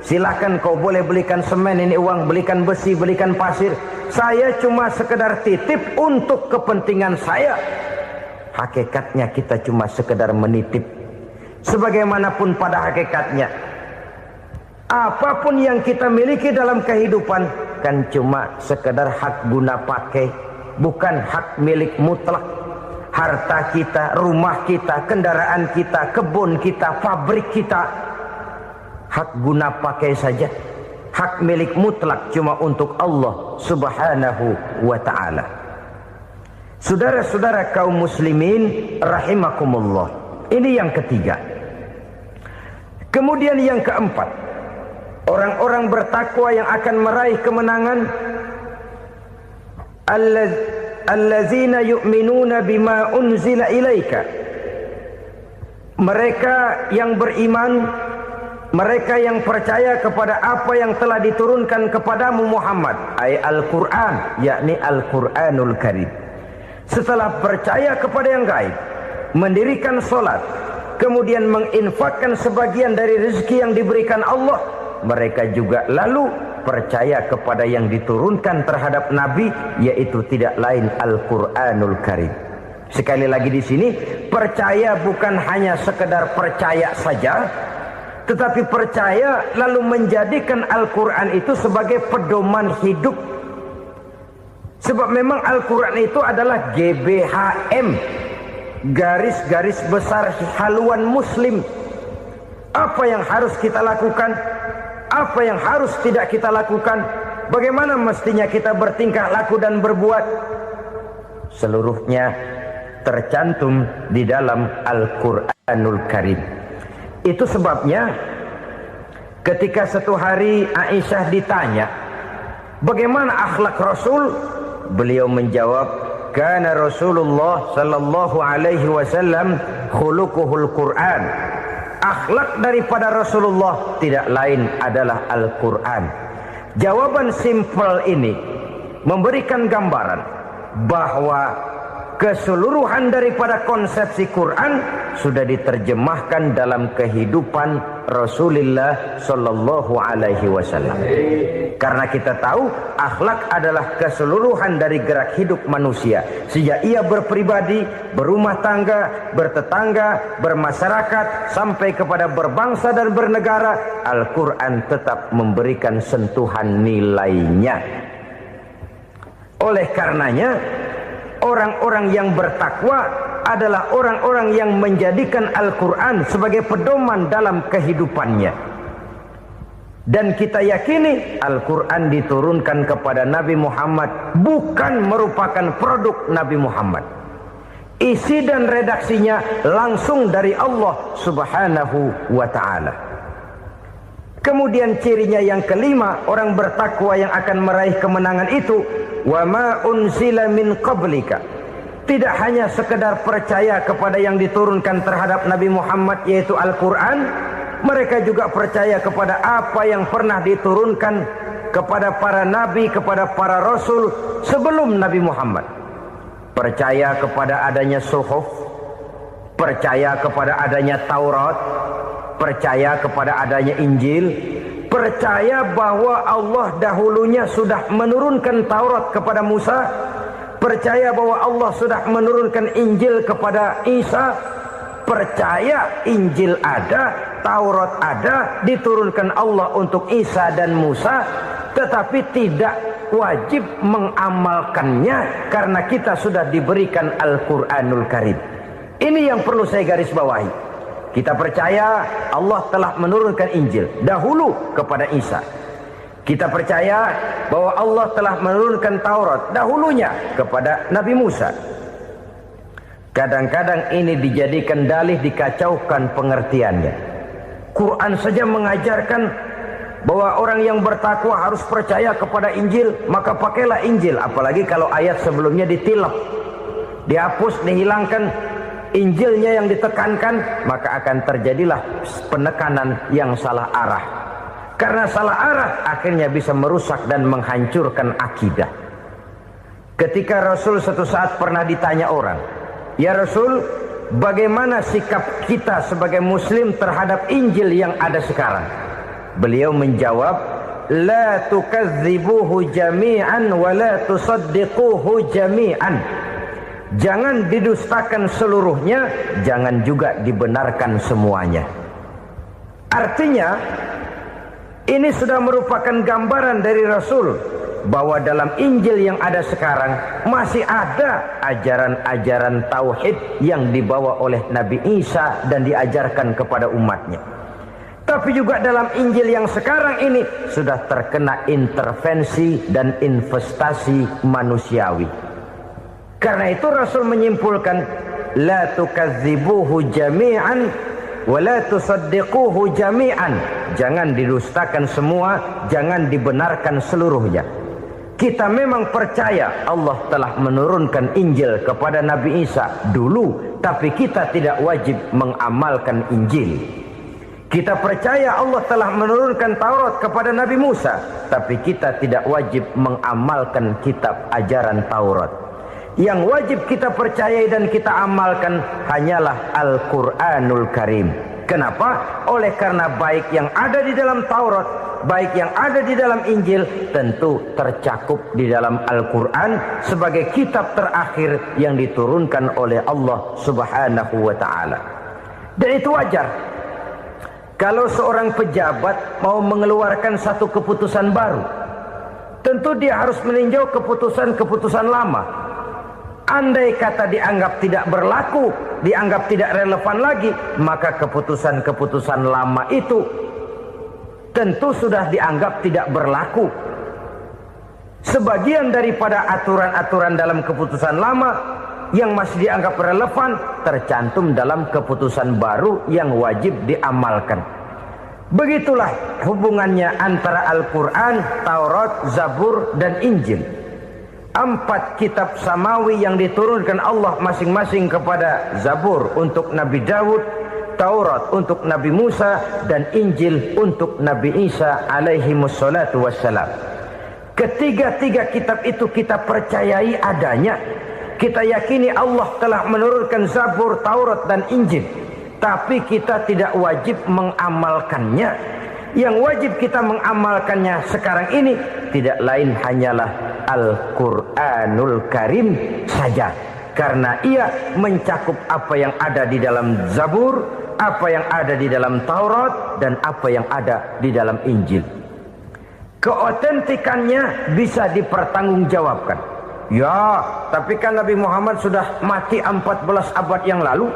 Silakan kau boleh belikan semen, ini uang, belikan besi, belikan pasir. Saya cuma sekedar titip untuk kepentingan saya. Hakikatnya kita cuma sekedar menitip. Sebagaimanapun pada hakikatnya, apapun yang kita miliki dalam kehidupan kan cuma sekedar hak guna pakai, bukan hak milik mutlak. Harta kita, rumah kita, kendaraan kita, kebun kita, pabrik kita, hak guna pakai saja. Hak milik mutlak cuma untuk Allah subhanahu wa ta'ala. Saudara-saudara kaum muslimin rahimakumullah, ini yang ketiga. Kemudian yang keempat, orang-orang bertakwa yang akan meraih kemenangan, allazina yu'minuna bima unzila ilaika, mereka yang beriman, mereka yang percaya kepada apa yang telah diturunkan kepadamu Muhammad, ay Al-Quran, yakni Al-Quranul Karim. Setelah percaya kepada yang gaib, mendirikan solat, kemudian menginfakkan sebagian dari rezeki yang diberikan Allah, mereka juga lalu percaya kepada yang diturunkan terhadap Nabi, yaitu tidak lain Al-Quranul Karim. Sekali lagi di sini, percaya bukan hanya sekedar percaya saja, tetapi percaya lalu menjadikan Al-Quran itu sebagai pedoman hidup. Sebab memang Al-Quran itu adalah GBHM, garis-garis besar haluan muslim. Apa yang harus kita lakukan, apa yang harus tidak kita lakukan, bagaimana mestinya kita bertingkah laku dan berbuat, seluruhnya tercantum di dalam Al-Quranul Karim. Itu sebabnya ketika satu hari Aisyah ditanya bagaimana akhlak Rasul, beliau menjawab, kana Rasulullah sallallahu alaihi wasallam khuluquhul Quran. Akhlak daripada Rasulullah tidak lain adalah Al-Quran. Jawaban simpel ini memberikan gambaran bahwa keseluruhan daripada konsepsi Quran sudah diterjemahkan dalam kehidupan Rasulullah Sallallahu Alaihi Wasallam. Karena kita tahu akhlak adalah keseluruhan dari gerak hidup manusia. Sejak ia berpribadi, berumah tangga, bertetangga, bermasyarakat, sampai kepada berbangsa dan bernegara, Al-Quran tetap memberikan sentuhan nilainya. Oleh karenanya, orang-orang yang bertakwa adalah orang-orang yang menjadikan Al-Quran sebagai pedoman dalam kehidupannya. Dan kita yakini Al-Quran diturunkan kepada Nabi Muhammad bukan merupakan produk Nabi Muhammad. Isi dan redaksinya langsung dari Allah Subhanahu wa ta'ala. Kemudian cirinya yang kelima, orang bertakwa yang akan meraih kemenangan itu, wa ma unzila min qablika. Tidak hanya sekedar percaya kepada yang diturunkan terhadap Nabi Muhammad yaitu Al-Quran, mereka juga percaya kepada apa yang pernah diturunkan kepada para nabi, kepada para rasul sebelum Nabi Muhammad. Percaya kepada adanya suhuf, percaya kepada adanya Taurat, percaya kepada adanya Injil, percaya bahwa Allah dahulunya sudah menurunkan Taurat kepada Musa, percaya bahwa Allah sudah menurunkan Injil kepada Isa, percaya Injil ada, Taurat ada, diturunkan Allah untuk Isa dan Musa, tetapi tidak wajib mengamalkannya karena kita sudah diberikan Al-Quranul Karim. Ini yang perlu saya garis bawahi. Kita percaya Allah telah menurunkan Injil dahulu kepada Isa. Kita percaya bahwa Allah telah menurunkan Taurat dahulunya kepada Nabi Musa. Kadang-kadang ini dijadikan dalih, dikacaukan pengertiannya. Quran saja mengajarkan bahwa orang yang bertakwa harus percaya kepada Injil, maka pakailah Injil. Apalagi kalau ayat sebelumnya ditilap, dihapus, dihilangkan, Injilnya yang ditekankan, maka akan terjadilah penekanan yang salah arah. Karena salah arah akhirnya bisa merusak dan menghancurkan akidah. Ketika Rasul suatu saat pernah ditanya orang, "Ya Rasul, bagaimana sikap kita sebagai muslim terhadap Injil yang ada sekarang?" Beliau menjawab, "La tukadzibuhu jami'an wa la tusaddiquhu jami'an." Jangan didustakan seluruhnya, jangan juga dibenarkan semuanya. Artinya, ini sudah merupakan gambaran dari Rasul bahwa dalam Injil yang ada sekarang masih ada ajaran-ajaran tauhid yang dibawa oleh Nabi Isa dan diajarkan kepada umatnya. Tapi juga dalam Injil yang sekarang ini sudah terkena intervensi dan investasi manusiawi. Karena itu Rasul menyimpulkan, la tukadzibuhu jami'an wa la tusaddiquhu jami'an. Jangan didustakan semua, jangan dibenarkan seluruhnya. Kita memang percaya Allah telah menurunkan Injil kepada Nabi Isa dulu, tapi kita tidak wajib mengamalkan Injil. Kita percaya Allah telah menurunkan Taurat kepada Nabi Musa, tapi kita tidak wajib mengamalkan kitab ajaran Taurat. Yang wajib kita percayai dan kita amalkan hanyalah Al-Quranul Karim. Kenapa? Oleh karena baik yang ada di dalam Taurat, baik yang ada di dalam Injil, tentu tercakup di dalam Al-Quran sebagai kitab terakhir yang diturunkan oleh Allah Subhanahu wa ta'ala. Dan itu wajar. Kalau seorang pejabat mau mengeluarkan satu keputusan baru, tentu dia harus meninjau keputusan-keputusan lama. Andai kata dianggap tidak berlaku, dianggap tidak relevan lagi, maka keputusan-keputusan lama itu tentu sudah dianggap tidak berlaku. Sebagian daripada aturan-aturan dalam keputusan lama yang masih dianggap relevan tercantum dalam keputusan baru yang wajib diamalkan. Begitulah hubungannya antara Al-Quran, Taurat, Zabur, dan Injil. 4 kitab samawi yang diturunkan Allah masing-masing kepada Zabur untuk Nabi Daud, Taurat untuk Nabi Musa, dan Injil untuk Nabi Isa alaihi wassalatu wassalam. Ketiga-tiga kitab itu kita percayai adanya, Kita yakini Allah telah menurunkan Zabur, Taurat dan Injil, tapi kita tidak wajib mengamalkannya. Yang wajib kita mengamalkannya sekarang ini tidak lain hanyalah Al-Quranul Karim saja, karena ia mencakup apa yang ada di dalam Zabur, apa yang ada di dalam Taurat, dan apa yang ada di dalam Injil. Keotentikannya bisa dipertanggungjawabkan. Ya, tapi kan Nabi Muhammad sudah mati 14 abad yang lalu,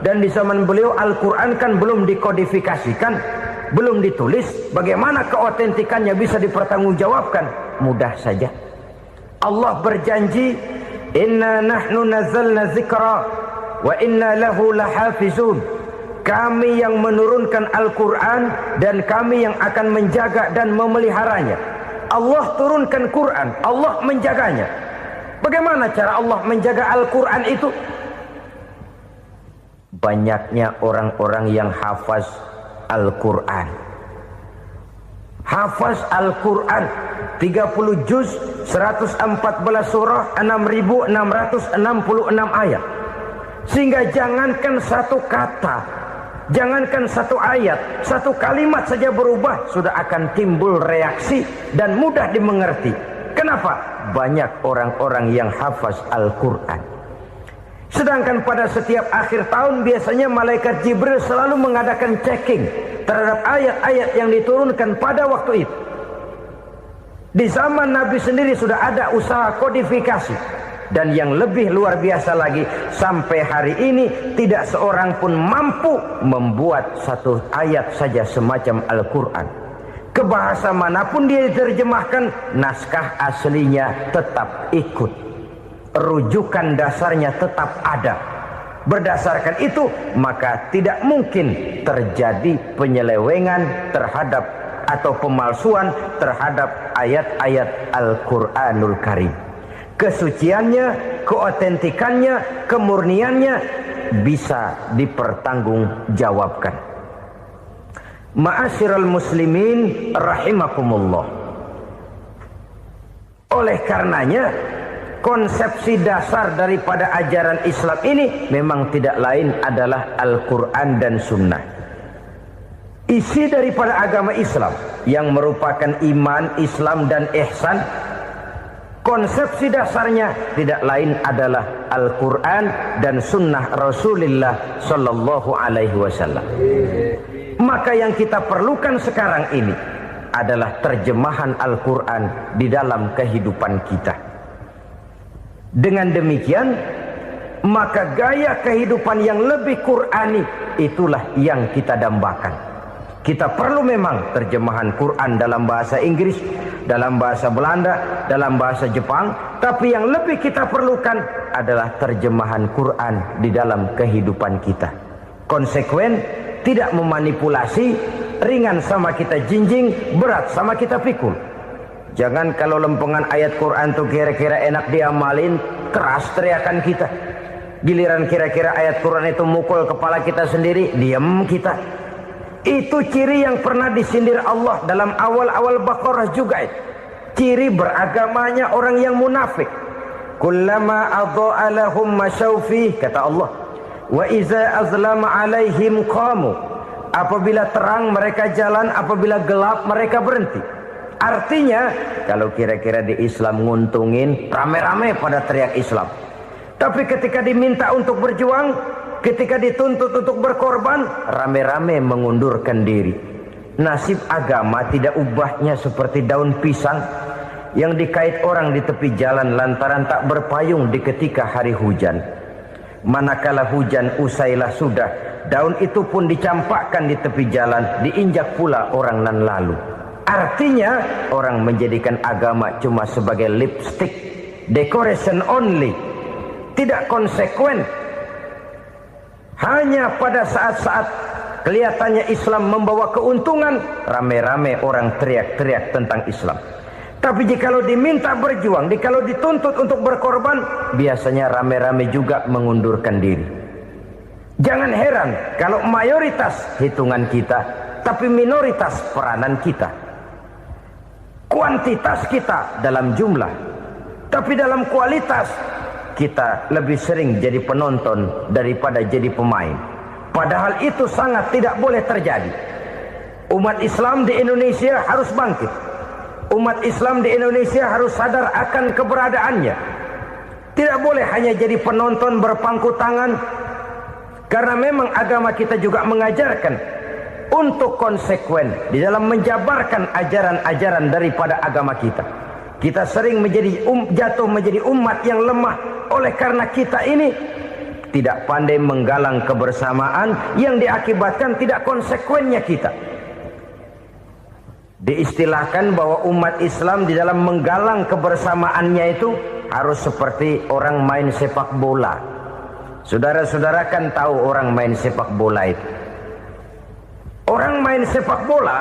dan di zaman beliau Al-Quran kan belum dikodifikasikan, belum ditulis. Bagaimana keotentikannya bisa dipertanggungjawabkan? Mudah saja. Allah berjanji, inna nahnu nazzalna dzikra wa inna lahu lahafizun. Kami yang menurunkan Al-Quran dan kami yang akan menjaga dan memeliharanya. Allah turunkan Quran, Allah menjaganya. Bagaimana cara Allah menjaga Al-Quran itu? Banyaknya orang-orang yang hafaz Al-Quran. Hafaz Al-Quran 30 juz, 114 surah, 6.666 ayat. Sehingga jangankan satu kata, jangankan satu ayat, satu kalimat saja berubah, sudah akan timbul reaksi dan mudah dimengerti. Kenapa? Banyak orang-orang yang hafaz Al-Quran. Sedangkan pada setiap akhir tahun biasanya malaikat Jibril selalu mengadakan checking terhadap ayat-ayat yang diturunkan pada waktu itu. Di zaman Nabi sendiri sudah ada usaha kodifikasi. Dan yang lebih luar biasa lagi, sampai hari ini tidak seorang pun mampu membuat satu ayat saja semacam Al-Quran. Ke bahasa manapun dia diterjemahkan, naskah aslinya tetap ikut, rujukan dasarnya tetap ada. Berdasarkan itu, maka tidak mungkin terjadi penyelewengan terhadap atau pemalsuan terhadap ayat-ayat Al-Quranul Karim. Kesuciannya, keotentikannya, kemurniannya bisa dipertanggungjawabkan. Ma'asyiral muslimin rahimakumullah. Oleh karenanya, konsepsi dasar daripada ajaran Islam ini memang tidak lain adalah Al-Quran dan Sunnah. Isi daripada agama Islam yang merupakan iman, Islam dan ihsan, konsepsi dasarnya tidak lain adalah Al-Quran dan Sunnah Rasulullah Sallallahu Alaihi Wasallam. Maka yang kita perlukan sekarang ini adalah terjemahan Al-Quran di dalam kehidupan kita. Dengan demikian, maka gaya kehidupan yang lebih Qurani itulah yang kita dambakan. Kita perlu memang terjemahan Quran dalam bahasa Inggris, dalam bahasa Belanda, dalam bahasa Jepang, tapi yang lebih kita perlukan adalah terjemahan Quran di dalam kehidupan kita. Konsekuen, tidak memanipulasi, ringan sama kita jinjing, berat sama kita pikul. Jangan kalau lempengan ayat Quran tuh kira-kira enak diamalin, keras teriakan kita. Giliran kira-kira ayat Quran itu mukul kepala kita sendiri, diam kita. Itu ciri yang pernah disindir Allah dalam awal-awal Baqarah juga itu. Ciri beragamanya orang yang munafik. Kullama adha'a lahum masyawfi, kata Allah. Wa iza azlama alaihim qamu. Apabila terang mereka jalan, apabila gelap mereka berhenti. Artinya, kalau kira-kira di Islam nguntungin, rame-rame pada teriak Islam. Tapi ketika diminta untuk berjuang, ketika dituntut untuk berkorban, rame-rame mengundurkan diri. Nasib agama tidak ubahnya seperti daun pisang yang dikait orang di tepi jalan lantaran tak berpayung di ketika hari hujan. Manakala hujan usailah sudah, daun itu pun dicampakkan di tepi jalan, diinjak pula orang nan lalu. Artinya, orang menjadikan agama cuma sebagai lipstick, decoration only, tidak konsekuen. Hanya pada saat-saat kelihatannya Islam membawa keuntungan, rame-rame orang teriak-teriak tentang Islam. Tapi jikalau diminta berjuang, jikalau dituntut untuk berkorban, biasanya rame-rame juga mengundurkan diri. Jangan heran kalau mayoritas hitungan kita, tapi minoritas peranan kita. Kuantitas kita dalam jumlah, tapi dalam kualitas kita lebih sering jadi penonton daripada jadi pemain. Padahal itu sangat tidak boleh terjadi. Umat Islam di Indonesia harus bangkit. Umat Islam di Indonesia harus sadar akan keberadaannya. Tidak boleh hanya jadi penonton berpangku tangan, karena memang agama kita juga mengajarkan untuk konsekuen di dalam menjabarkan ajaran-ajaran daripada agama kita. Kita sering jatuh menjadi umat yang lemah oleh karena kita ini tidak pandai menggalang kebersamaan yang diakibatkan tidak konsekuennya kita. Diistilahkan bahwa umat Islam di dalam menggalang kebersamaannya itu harus seperti orang main sepak bola. Saudara-saudara kan tahu orang main sepak bola itu. Orang main sepak bola,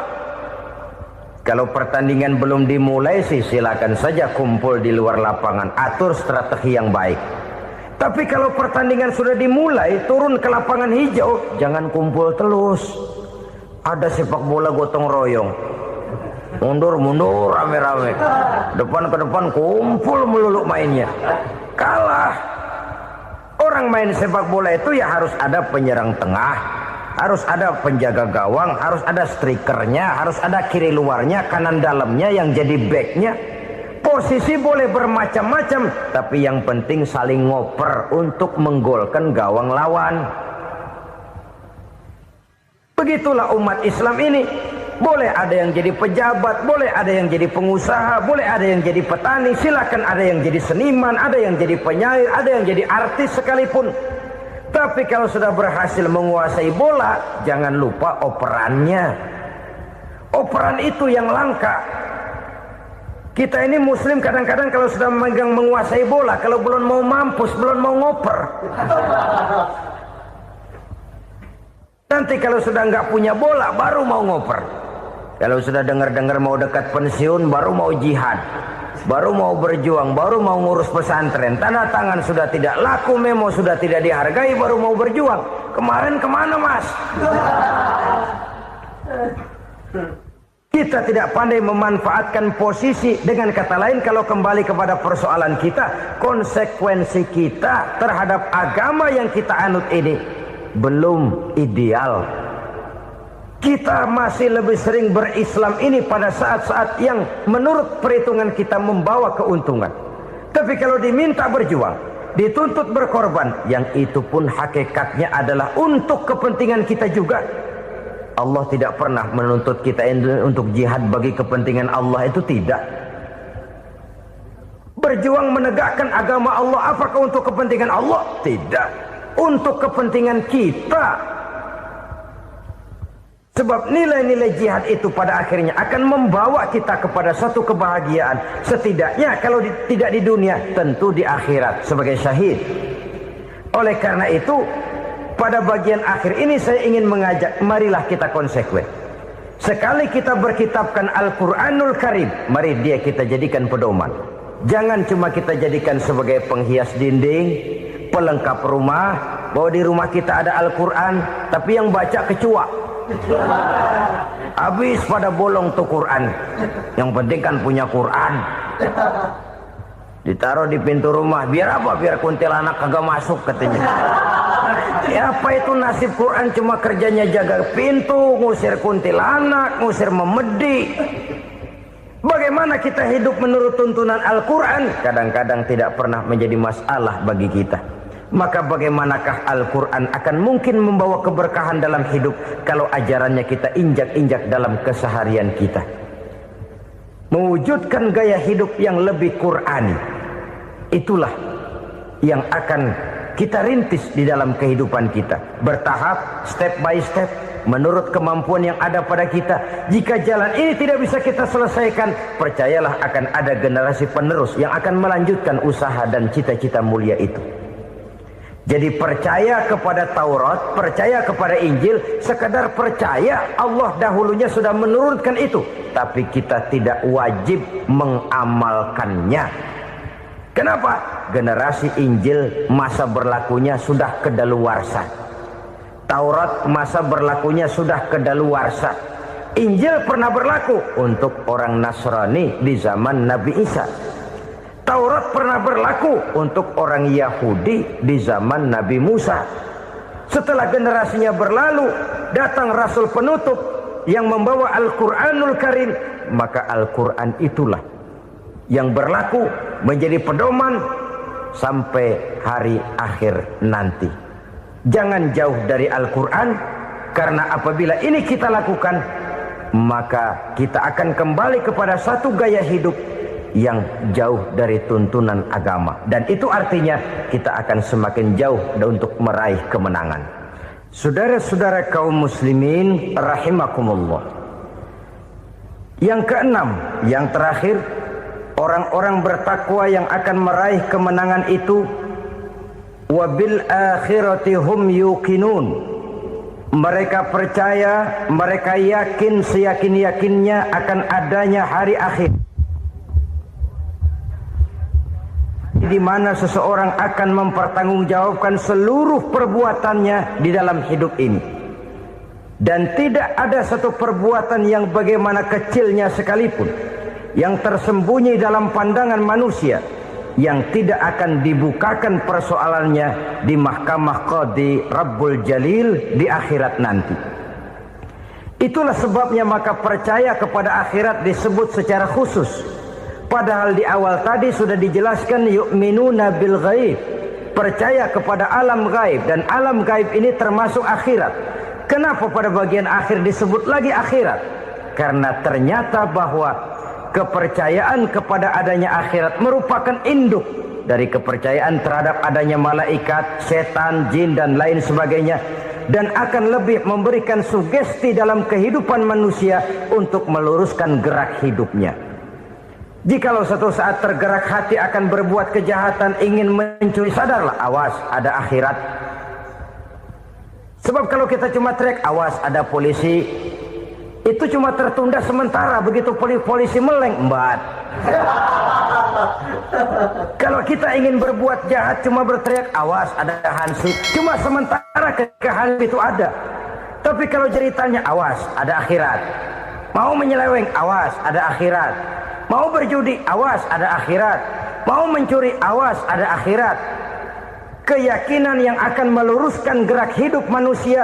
kalau pertandingan belum dimulai sih silakan saja kumpul di luar lapangan, atur strategi yang baik. Tapi kalau pertandingan sudah dimulai, turun ke lapangan hijau, jangan kumpul terus. Ada sepak bola gotong royong, mundur-mundur rame-rame, depan ke depan kumpul melulu mainnya. Kalah. Orang main sepak bola itu ya harus ada penyerang tengah, harus ada penjaga gawang, harus ada strikernya, harus ada kiri luarnya, kanan dalamnya yang jadi backnya. Posisi boleh bermacam-macam, tapi yang penting saling ngoper untuk menggolkan gawang lawan. Begitulah umat Islam ini. Boleh ada yang jadi pejabat, boleh ada yang jadi pengusaha, boleh ada yang jadi petani, silakan ada yang jadi seniman, ada yang jadi penyair, ada yang jadi artis sekalipun. Tapi kalau sudah berhasil menguasai bola, jangan lupa operannya. Operan itu yang langka. Kita ini muslim kadang-kadang kalau sudah memegang menguasai bola, kalau belum mau mampus, belum mau ngoper. Nanti kalau sudah nggak punya bola, baru mau ngoper. Kalau sudah dengar-dengar mau dekat pensiun, baru mau jihad, baru mau berjuang, baru mau ngurus pesantren. Tanda tangan sudah tidak laku, memo sudah tidak dihargai, baru mau berjuang. Kemarin kemana mas? Kita tidak pandai memanfaatkan posisi. Dengan kata lain, kalau kembali kepada persoalan kita, konsekuensi kita terhadap agama yang kita anut ini belum ideal. Kita masih lebih sering berislam ini pada saat-saat yang menurut perhitungan kita membawa keuntungan. Tapi kalau diminta berjuang, dituntut berkorban, yang itu pun hakikatnya adalah untuk kepentingan kita juga. Allah tidak pernah menuntut kita untuk jihad bagi kepentingan Allah, itu tidak. Berjuang menegakkan agama Allah, apakah untuk kepentingan Allah? Tidak. Untuk kepentingan kita. Sebab nilai-nilai jihad itu pada akhirnya akan membawa kita kepada satu kebahagiaan. Setidaknya kalau tidak di dunia, tentu di akhirat sebagai syahid. Oleh karena itu, pada bagian akhir ini saya ingin mengajak, marilah kita konsekuen. Sekali kita berkitabkan Al-Quranul Karim, mari dia kita jadikan pedoman. Jangan cuma kita jadikan sebagai penghias dinding, pelengkap rumah, bahwa di rumah kita ada Al-Quran, tapi yang baca kecoa. Habis pada bolong tuh Quran. Yang penting kan punya Quran. Ditaruh di pintu rumah. Biar apa? Biar kuntilanak kagak masuk katanya. Ya apa itu nasib Quran, cuma kerjanya jaga pintu, ngusir kuntilanak, ngusir memedi. Bagaimana kita hidup menurut tuntunan Al-Quran? Kadang-kadang tidak pernah menjadi masalah bagi kita. Maka bagaimanakah Al-Quran akan mungkin membawa keberkahan dalam hidup kalau ajarannya kita injak-injak dalam keseharian kita? Mewujudkan gaya hidup yang lebih Qurani, itulah yang akan kita rintis di dalam kehidupan kita. Bertahap, step by step, menurut kemampuan yang ada pada kita. Jika jalan ini tidak bisa kita selesaikan, percayalah akan ada generasi penerus yang akan melanjutkan usaha dan cita-cita mulia itu. Jadi percaya kepada Taurat, percaya kepada Injil, sekadar percaya Allah dahulunya sudah menurunkan itu, tapi kita tidak wajib mengamalkannya. Kenapa? Generasi Injil masa berlakunya sudah kedaluarsa. Taurat masa berlakunya sudah kedaluarsa. Injil pernah berlaku untuk orang Nasrani di zaman Nabi Isa. Taurat pernah berlaku untuk orang Yahudi di zaman Nabi Musa. Setelah generasinya berlalu, datang Rasul penutup yang membawa Al-Quranul Karim, maka Al-Quran itulah yang berlaku menjadi pedoman sampai hari akhir nanti. Jangan jauh dari Al-Quran, karena apabila ini kita lakukan, maka kita akan kembali kepada satu gaya hidup yang jauh dari tuntunan agama, dan itu artinya kita akan semakin jauh untuk meraih kemenangan. Saudara-saudara kaum muslimin rahimakumullah. Yang keenam, yang terakhir, orang-orang bertakwa yang akan meraih kemenangan itu wabil akhirati hum yuqinun. Mereka percaya, mereka yakin seyakin-yakinnya akan adanya hari akhir, di mana seseorang akan mempertanggungjawabkan seluruh perbuatannya di dalam hidup ini. Dan tidak ada satu perbuatan yang bagaimana kecilnya sekalipun, yang tersembunyi dalam pandangan manusia, yang tidak akan dibukakan persoalannya di mahkamah Qadi Rabbul Jalil di akhirat nanti. Itulah sebabnya maka percaya kepada akhirat disebut secara khusus. Padahal di awal tadi sudah dijelaskan yu'minuna bil ghaib, percaya kepada alam gaib, dan alam gaib ini termasuk akhirat. Kenapa pada bagian akhir disebut lagi akhirat? Karena ternyata bahwa kepercayaan kepada adanya akhirat merupakan induk dari kepercayaan terhadap adanya malaikat, setan, jin, dan lain sebagainya, dan akan lebih memberikan sugesti dalam kehidupan manusia untuk meluruskan gerak hidupnya. Jikalau suatu saat tergerak hati akan berbuat kejahatan, ingin mencuri, sadarlah, awas ada akhirat. Sebab kalau kita cuma teriak awas ada polisi, itu cuma tertunda sementara, begitu polisi meleng embat. Kalau kita ingin berbuat jahat cuma berteriak awas ada hansip, cuma sementara ketika hansip itu ada. Tapi kalau ceritanya awas ada akhirat, mau menyeleweng awas ada akhirat, mau berjudi awas ada akhirat, mau mencuri awas ada akhirat. Keyakinan yang akan meluruskan gerak hidup manusia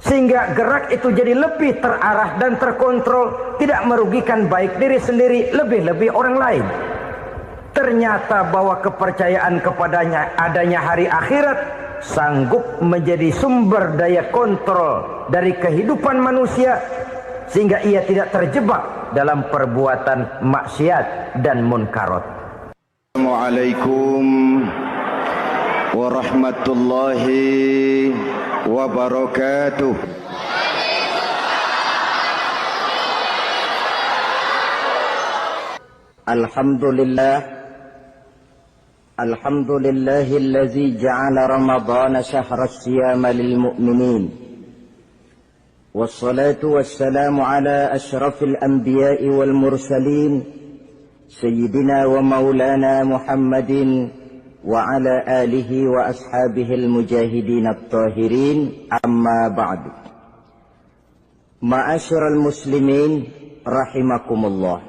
sehingga gerak itu jadi lebih terarah dan terkontrol, tidak merugikan baik diri sendiri, lebih-lebih orang lain. Ternyata bahwa kepercayaan kepadanya adanya hari akhirat sanggup menjadi sumber daya kontrol dari kehidupan manusia, sehingga ia tidak terjebak dalam perbuatan maksiat dan munkarat. Assalamualaikum warahmatullahi wabarakatuh. Alhamdulillahillazi ja'ala ramadhana syahra siyama lil mu'minin. Wassalatu wassalamu ala asyrafil anbiya'i wal mursalin Sayyidina wa maulana Muhammadin wa ala alihi wa ashabihil mujahidin at-tahirin, amma ba'du. Ma'asyiral muslimin rahimakumullah.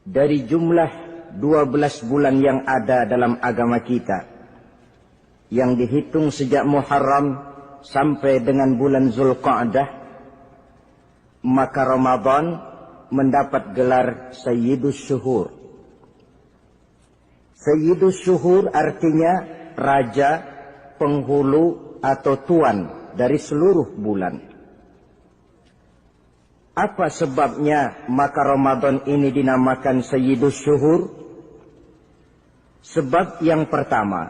Dari jumlah 12 bulan yang ada dalam agama kita, yang dihitung sejak Muharram sampai dengan bulan Zulqa'dah, maka Ramadan mendapat gelar Sayyidus Syuhur. Sayyidus Syuhur artinya raja, penghulu atau tuan dari seluruh bulan. Apa sebabnya maka Ramadan ini dinamakan Sayyidus Syuhur? Sebab yang pertama,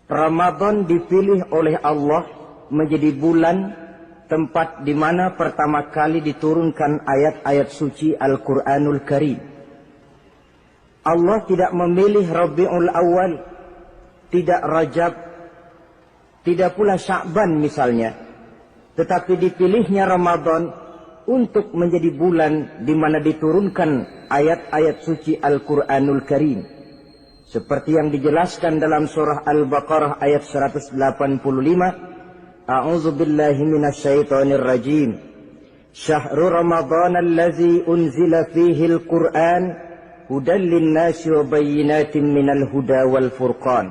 Ramadan dipilih oleh Allah menjadi bulan tempat di mana pertama kali diturunkan ayat-ayat suci Al-Quranul Karim. Allah tidak memilih Rabiul Awal, tidak Rajab, tidak pula Sya'ban misalnya, tetapi dipilihnya Ramadan untuk menjadi bulan di mana diturunkan ayat-ayat suci Al-Quranul Karim. Seperti yang dijelaskan dalam surah Al-Baqarah ayat 185, A'udzu billahi minasyaitonir rajim. Syahrul Ramadan allazi unzila fihi al-Qur'an hudan lin-nasi wa bayyinatin minal huda wal furqan.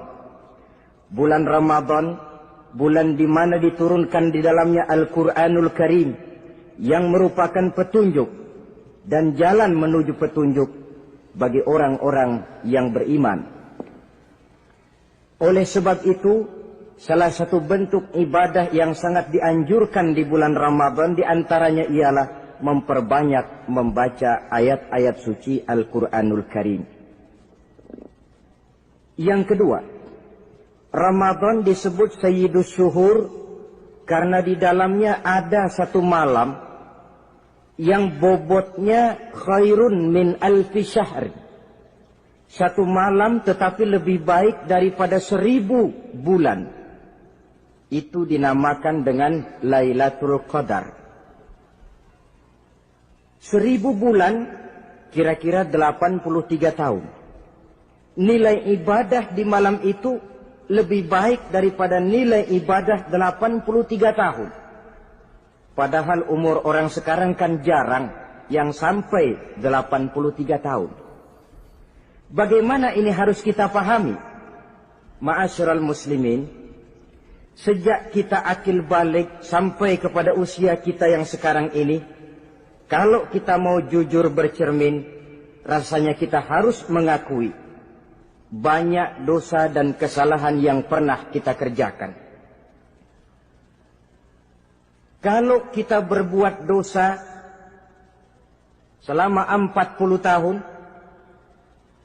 Bulan Ramadan, bulan di mana diturunkan di dalamnya Al-Qur'anul Karim yang merupakan petunjuk dan jalan menuju petunjuk bagi orang-orang yang beriman. Oleh sebab itu, salah satu bentuk ibadah yang sangat dianjurkan di bulan Ramadan diantaranya ialah memperbanyak membaca ayat-ayat suci Al-Quranul Karim. Yang kedua, Ramadan disebut Sayyidus Syuhur karena di dalamnya ada satu malam yang bobotnya khairun min alfi syahr. Satu malam tetapi lebih baik daripada 1000 bulan. Itu dinamakan dengan Lailatul Qadar. 1000 bulan kira-kira 83 tahun. Nilai ibadah di malam itu lebih baik daripada nilai ibadah 83 tahun. Padahal umur orang sekarang kan jarang yang sampai 83 tahun. Bagaimana ini harus kita pahami? Ma'asyiral muslimin, sejak kita akil balik sampai kepada usia kita yang sekarang ini, kalau kita mau jujur bercermin, rasanya kita harus mengakui banyak dosa dan kesalahan yang pernah kita kerjakan. Kalau kita berbuat dosa selama 40 tahun,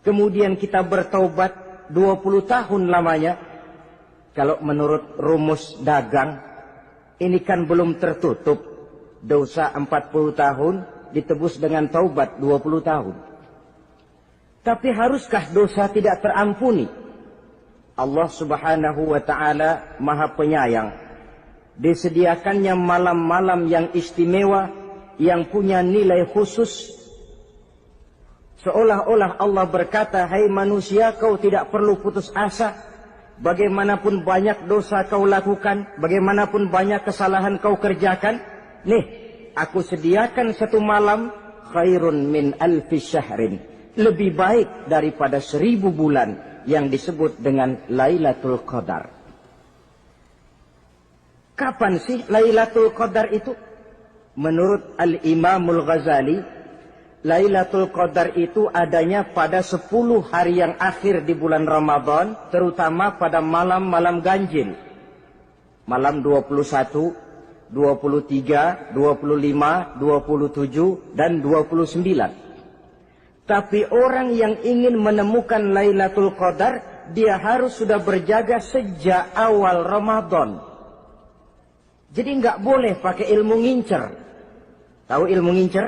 kemudian kita bertaubat 20 tahun lamanya, kalau menurut rumus dagang, ini kan belum tertutup. Dosa 40 tahun ditebus dengan taubat 20 tahun. Tapi haruskah dosa tidak terampuni? Allah Subhanahu wa Ta'ala Maha Penyayang. Disediakannya malam-malam yang istimewa, yang punya nilai khusus. Seolah-olah Allah berkata, hai manusia, kau tidak perlu putus asa. Bagaimanapun banyak dosa kau lakukan, bagaimanapun banyak kesalahan kau kerjakan, nih, aku sediakan satu malam khairun min alfi syahrin. Lebih baik daripada 1000 bulan yang disebut dengan Lailatul Qadar. Kapan sih Lailatul Qadar itu? Menurut Al-Imamul Ghazali, Lailatul Qadar itu adanya pada 10 hari yang akhir di bulan Ramadan, terutama pada malam-malam ganjil. Malam 21, 23, 25, 27, dan 29. Tapi orang yang ingin menemukan Lailatul Qadar, dia harus sudah berjaga sejak awal Ramadan. Jadi nggak boleh pakai ilmu ngincer. Tahu ilmu ngincer?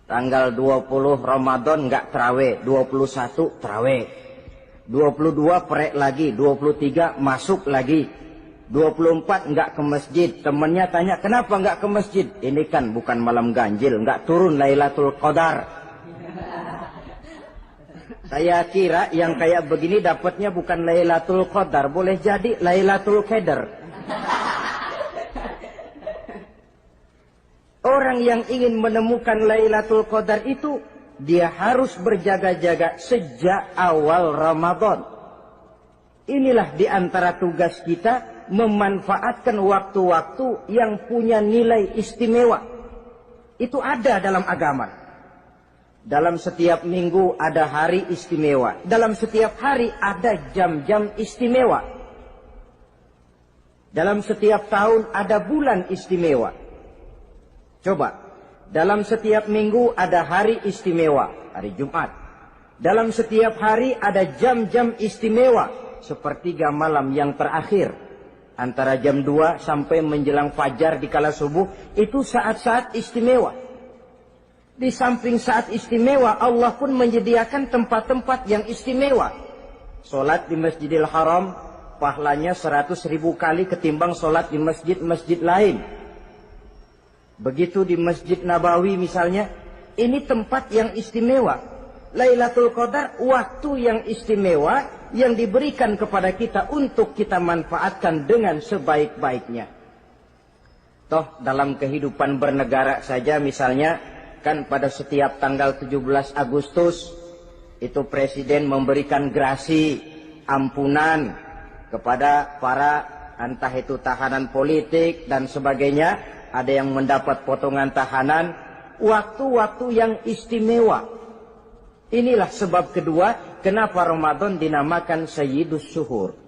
Tanggal 20 Ramadan nggak terawih, 21 terawih, 22 perek lagi, 23 masuk lagi, 24 nggak ke masjid. Temennya tanya, kenapa nggak ke masjid? Ini kan bukan malam ganjil, nggak turun Lailatul Qadar. Saya kira yang kayak begini dapatnya bukan Lailatul Qadar, boleh jadi Lailatul Qadar. Orang yang ingin menemukan Lailatul Qadar itu, dia harus berjaga-jaga sejak awal Ramadan. Inilah di antara tugas kita, memanfaatkan waktu-waktu yang punya nilai istimewa. Itu ada dalam agama. Dalam setiap minggu ada hari istimewa. Dalam setiap hari ada jam-jam istimewa. Dalam setiap tahun ada bulan istimewa. Coba, dalam setiap minggu ada hari istimewa, hari Jumat. Dalam setiap hari ada jam-jam istimewa, sepertiga malam yang terakhir. Antara jam 2 sampai menjelang fajar di kala subuh, itu saat-saat istimewa. Di samping saat istimewa, Allah pun menyediakan tempat-tempat yang istimewa. Solat di Masjidil Haram, pahalanya 100.000 kali ketimbang solat di masjid-masjid lain. Begitu di Masjid Nabawi misalnya, ini tempat yang istimewa. Lailatul Qadar, waktu yang istimewa yang diberikan kepada kita untuk kita manfaatkan dengan sebaik-baiknya. Toh dalam kehidupan bernegara saja misalnya, kan pada setiap tanggal 17 Agustus itu presiden memberikan grasi ampunan kepada para entah itu tahanan politik dan sebagainya. Ada yang mendapat potongan tahanan, waktu-waktu yang istimewa. Inilah sebab kedua kenapa Ramadan dinamakan Sayyidus Syuhur.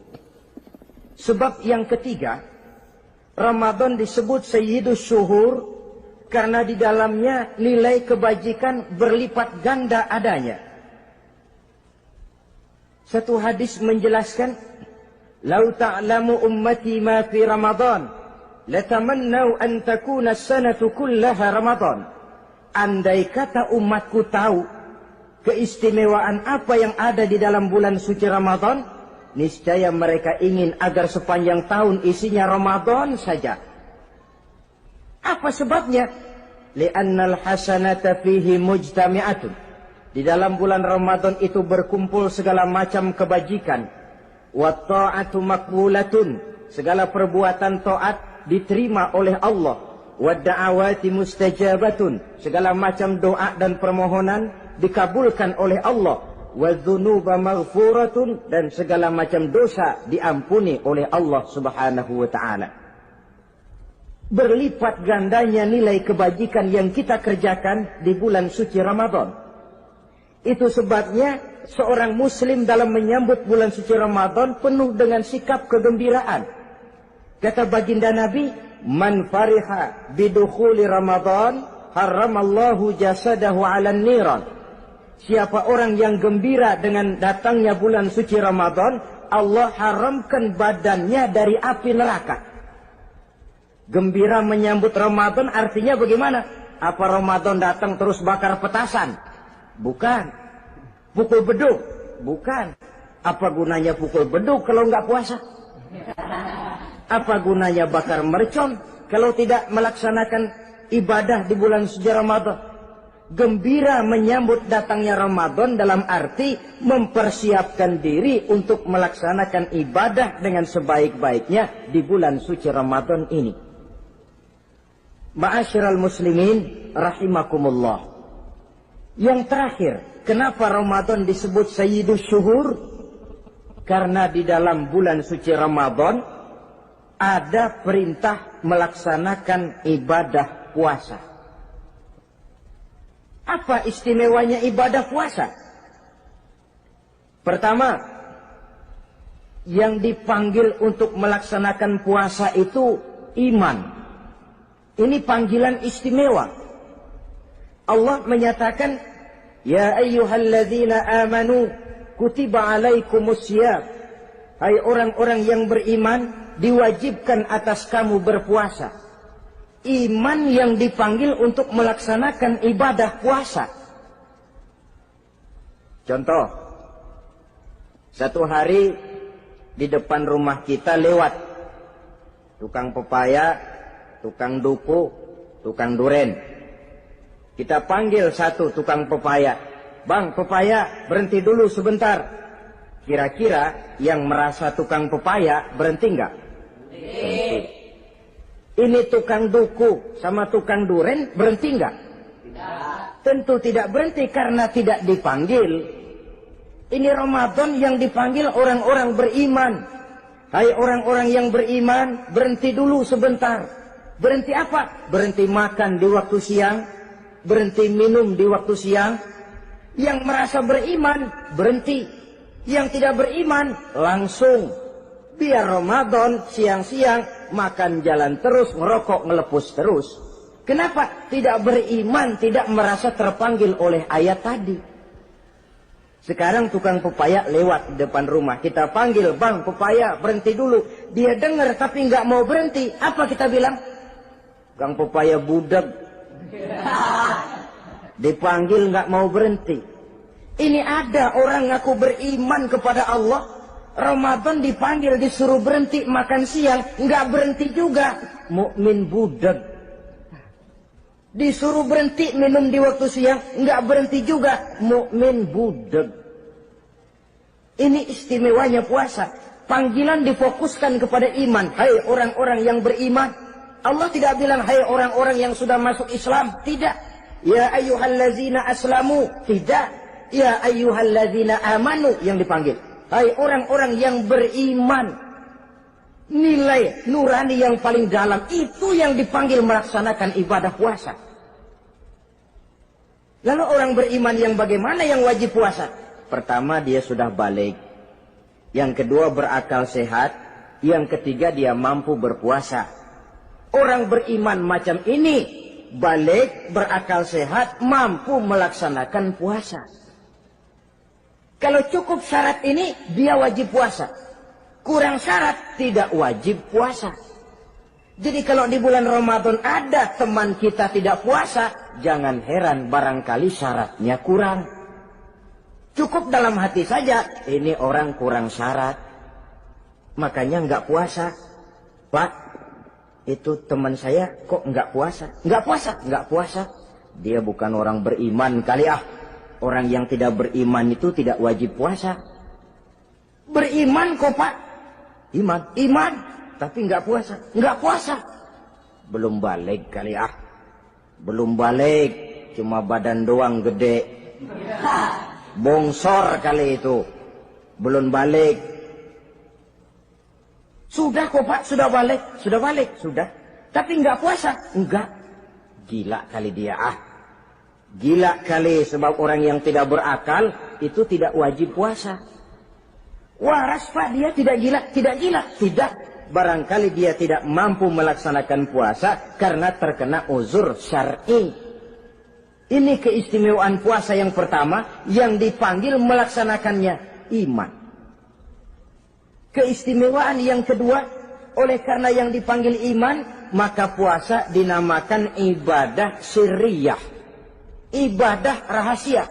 Sebab yang ketiga, Ramadan disebut Sayyidus Syuhur karena di dalamnya nilai kebajikan berlipat ganda adanya. Satu hadis menjelaskan, "Lau ta'lamu ummati ma fi Ramadan, latamannau an takuna as-sanatu kullaha Ramadan." Andai kata umatku tahu keistimewaan apa yang ada di dalam bulan suci Ramadan, niscaya mereka ingin agar sepanjang tahun isinya Ramadan saja. Apa sebabnya? Li'annal hasanata fihi mujtami'atun. Di dalam bulan Ramadan itu berkumpul segala macam kebajikan. Wa ta'atu maqbulatun. Segala perbuatan taat diterima oleh Allah. Wa da'awati mustajabatun. Segala macam doa dan permohonan dikabulkan oleh Allah. Wadzunuba maghfuratun, dan segala macam dosa diampuni oleh Allah Subhanahu wa taala. Berlipat gandanya nilai kebajikan yang kita kerjakan di bulan suci Ramadan. Itu sebabnya seorang muslim dalam menyambut bulan suci Ramadan penuh dengan sikap kegembiraan. Kata baginda Nabi, "Man fariha bidukhuli Ramadan, haramallahu jasadahu 'alan niran." Siapa orang yang gembira dengan datangnya bulan suci Ramadan, Allah haramkan badannya dari api neraka. Gembira menyambut Ramadan artinya bagaimana? Apa Ramadan datang terus bakar petasan? Bukan. Pukul beduk? Bukan. Apa gunanya pukul beduk kalau nggak puasa? Apa gunanya bakar mercon kalau tidak melaksanakan ibadah di bulan suci Ramadan? Gembira menyambut datangnya Ramadan dalam arti mempersiapkan diri untuk melaksanakan ibadah dengan sebaik-baiknya di bulan suci Ramadan ini. Ma'asyiral muslimin rahimakumullah. Yang terakhir, kenapa Ramadan disebut Sayyidus Syuhur? Karena di dalam bulan suci Ramadan ada perintah melaksanakan ibadah puasa. Apa istimewanya ibadah puasa? Pertama, yang dipanggil untuk melaksanakan puasa itu iman. Ini panggilan istimewa. Allah menyatakan, "Ya ayyuhalladzina amanu kutiba alaikumusiyam." Hai orang-orang yang beriman, diwajibkan atas kamu berpuasa. Iman yang dipanggil untuk melaksanakan ibadah puasa. Contoh, satu hari di depan rumah kita lewat tukang pepaya, tukang duku, tukang duren. Kita panggil satu tukang pepaya, "Bang, pepaya, berhenti dulu sebentar." Kira-kira yang merasa tukang pepaya berhenti enggak? Berhenti. Ini tukang duku sama tukang duren berhenti enggak? Tidak. Tentu tidak berhenti karena tidak dipanggil. Ini Ramadan yang dipanggil orang-orang beriman. Hai orang-orang yang beriman, berhenti dulu sebentar. Berhenti apa? Berhenti makan di waktu siang, berhenti minum di waktu siang. Yang merasa beriman, berhenti. Yang tidak beriman, langsung. Biar Ramadan siang-siang makan jalan terus, ngerokok ngelepus terus. Kenapa? Tidak beriman, tidak merasa terpanggil oleh ayat tadi. Sekarang tukang pepaya lewat di depan rumah. Kita panggil, "Bang, pepaya, berhenti dulu." Dia dengar tapi nggak mau berhenti. Apa kita bilang? Tukang pepaya budak. Dipanggil nggak mau berhenti. Ini ada orang ngaku beriman kepada Allah. Ramadan dipanggil disuruh berhenti makan siang, nggak berhenti juga, mukmin budak. Disuruh berhenti minum di waktu siang, nggak berhenti juga, mukmin budak. Ini istimewanya puasa. Panggilan difokuskan kepada iman. Hai orang-orang yang beriman, Allah tidak bilang hai orang-orang yang sudah masuk Islam, tidak. Ya ayyuhallazina aslamu, tidak. Ya ayyuhallazina amanu yang dipanggil. Hai orang-orang yang beriman. Nilai nurani yang paling dalam itu yang dipanggil melaksanakan ibadah puasa. Lalu orang beriman yang bagaimana yang wajib puasa? Pertama, dia sudah balik. Yang kedua, berakal sehat. Yang ketiga, dia mampu berpuasa. Orang beriman macam ini, balik, berakal sehat, mampu melaksanakan puasa. Kalau cukup syarat ini, dia wajib puasa. Kurang syarat, tidak wajib puasa. Jadi kalau di bulan Ramadan ada teman kita tidak puasa, jangan heran barangkali syaratnya kurang. Cukup dalam hati saja, ini orang kurang syarat. Makanya nggak puasa. Pak, itu teman saya kok nggak puasa? Nggak puasa, nggak puasa. Dia bukan orang beriman kali ah. Orang yang tidak beriman itu tidak wajib puasa. Beriman kok Pak? Iman, tapi nggak puasa, nggak puasa. Belum balik kali ah. Belum balik, cuma badan doang gede. Bongsor kali itu. Belum balik. Sudah kok Pak, sudah balik, sudah. Tapi nggak puasa, enggak. Gila kali dia ah. Gila kali, sebab orang yang tidak berakal itu tidak wajib puasa. Waras Pak, dia tidak gila, tidak. Barangkali dia tidak mampu melaksanakan puasa karena terkena uzur syar'i. Ini keistimewaan puasa yang pertama yang dipanggil melaksanakannya iman. Keistimewaan yang kedua, oleh karena yang dipanggil iman, maka puasa dinamakan ibadah sirriyah. Ibadah rahasia.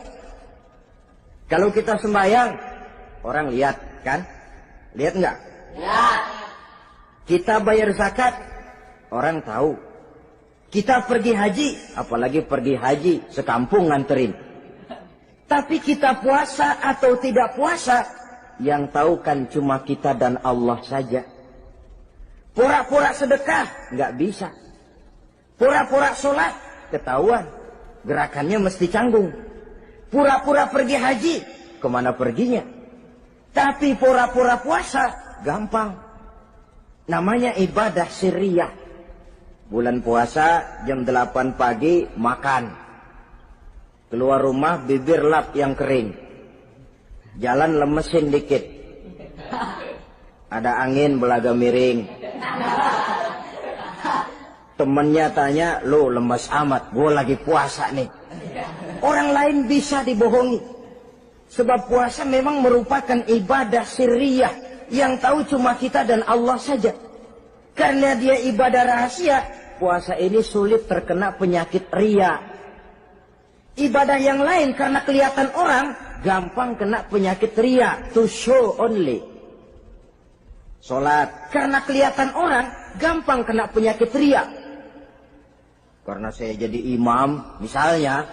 Kalau kita sembahyang, orang lihat kan? Lihat enggak? Lihat. Kita bayar zakat, orang tahu. Kita pergi haji, apalagi pergi haji, sekampung nganterin. Tapi kita puasa atau tidak puasa, yang tahu kan cuma kita dan Allah saja. Pura-pura sedekah, nggak bisa. Pura-pura sholat, ketahuan. Gerakannya mesti canggung. Pura-pura pergi haji, kemana perginya? Tapi pura-pura puasa, gampang. Namanya ibadah sirriyah. Bulan puasa, jam 8 pagi, makan. Keluar rumah, bibir lap yang kering. Jalan lemesin dikit. Ada angin, belaga miring. Temennya tanya, lo lemes amat, gue lagi puasa nih. Orang lain bisa dibohongi. Sebab puasa memang merupakan ibadah sirriyah. Yang tahu cuma kita dan Allah saja. Karena dia ibadah rahasia, puasa ini sulit terkena penyakit riya. Ibadah yang lain karena kelihatan orang, gampang kena penyakit riya. To show only. Sholat, karena kelihatan orang, gampang kena penyakit riya. Karena saya jadi imam, misalnya,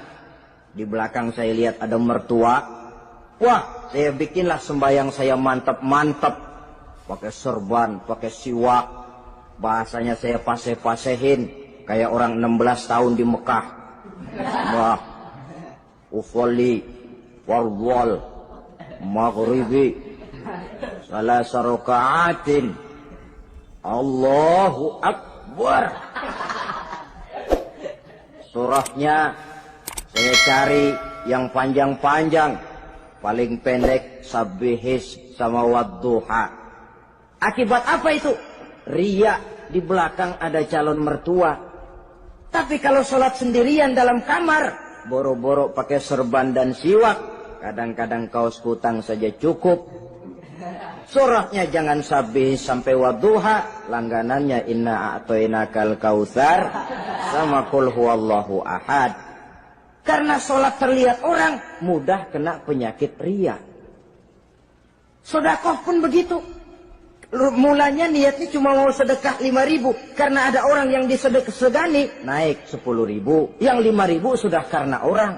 di belakang saya lihat ada mertua, wah, saya bikinlah sembahyang saya mantap-mantap. Pakai serban, pakai siwak. Bahasanya saya paseh-pasehin. Kayak orang 16 tahun di Mekah. Wah, ufoli, warwal, maghribi, salah sarokaatin. Allahu Akbar. Surahnya saya cari yang panjang-panjang. Paling pendek Sabbihis sama Wadduha. Akibat apa itu? Riya, di belakang ada calon mertua. Tapi kalau sholat sendirian dalam kamar, boro-boro pakai serban dan siwak, kadang-kadang kaos kutang saja cukup. Surahnya jangan Sabbihis sampai Wadduha, langganannya Inna A'toinakal Kautsar sama Qul Huwallahu Ahad. Karena sholat terlihat orang, mudah kena penyakit riya. Sedekah pun begitu. Mulanya niatnya cuma mau sedekah 5.000. Karena ada orang yang disedekahani, naik 10.000. Yang 5.000 sudah karena orang.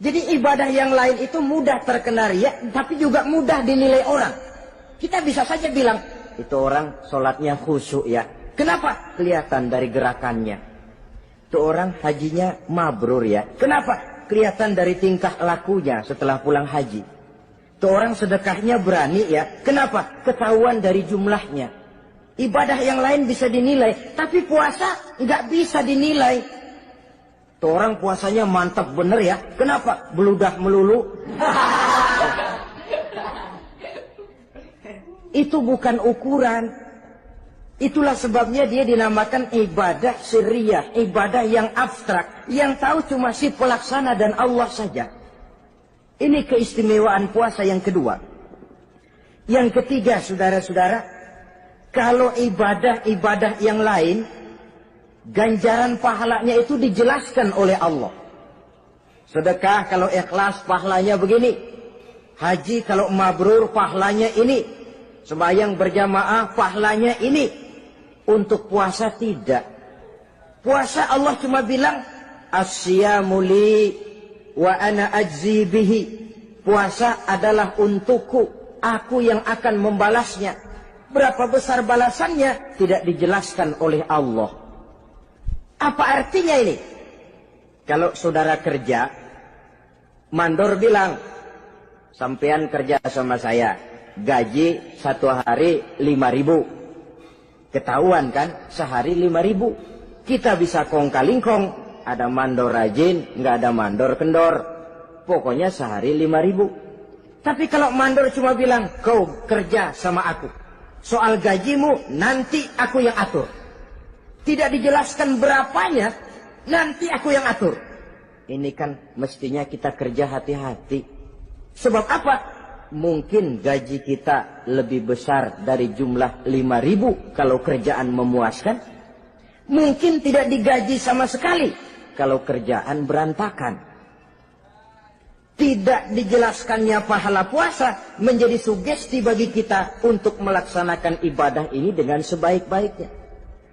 Jadi ibadah yang lain itu mudah terkena riya, tapi juga mudah dinilai orang. Kita bisa saja bilang, itu orang sholatnya khusyuk ya. Kenapa? Kelihatan dari gerakannya. Itu orang hajinya mabrur ya. Kenapa? Kelihatan dari tingkah lakunya setelah pulang haji. Itu orang sedekahnya berani ya. Kenapa? Ketahuan dari jumlahnya. Ibadah yang lain bisa dinilai, tapi puasa nggak bisa dinilai. Itu orang puasanya mantap bener ya. Kenapa? Beludah melulu. Itu bukan ukuran. Itulah sebabnya dia dinamakan ibadah sirriyah, ibadah yang abstrak, yang tahu cuma si pelaksana dan Allah saja. Ini keistimewaan puasa yang kedua. Yang ketiga, saudara-saudara, kalau ibadah-ibadah yang lain, ganjaran pahalanya itu dijelaskan oleh Allah. Sedekah kalau ikhlas pahalanya begini. Haji kalau mabrur pahalanya ini. Sembahyang berjamaah pahalanya ini. Untuk puasa tidak. Puasa Allah cuma bilang as-siyamu li wa ana ajzi bihi. Puasa adalah untukku, aku yang akan membalasnya. Berapa besar balasannya tidak dijelaskan oleh Allah. Apa artinya ini? Kalau saudara kerja, mandor bilang, sampean kerja sama saya, gaji 1 hari 5.000. Ketahuan kan, sehari 5.000. Kita bisa kong kalingkong, ada mandor rajin, nggak ada mandor kendor. Pokoknya sehari 5.000. Tapi kalau mandor cuma bilang, kau kerja sama aku, soal gajimu nanti aku yang atur. Tidak dijelaskan berapanya, nanti aku yang atur. Ini kan mestinya kita kerja hati-hati. Sebab apa? Mungkin gaji kita lebih besar dari jumlah 5.000 kalau kerjaan memuaskan. Mungkin tidak digaji sama sekali kalau kerjaan berantakan. Tidak dijelaskannya pahala puasa menjadi sugesti bagi kita untuk melaksanakan ibadah ini dengan sebaik-baiknya.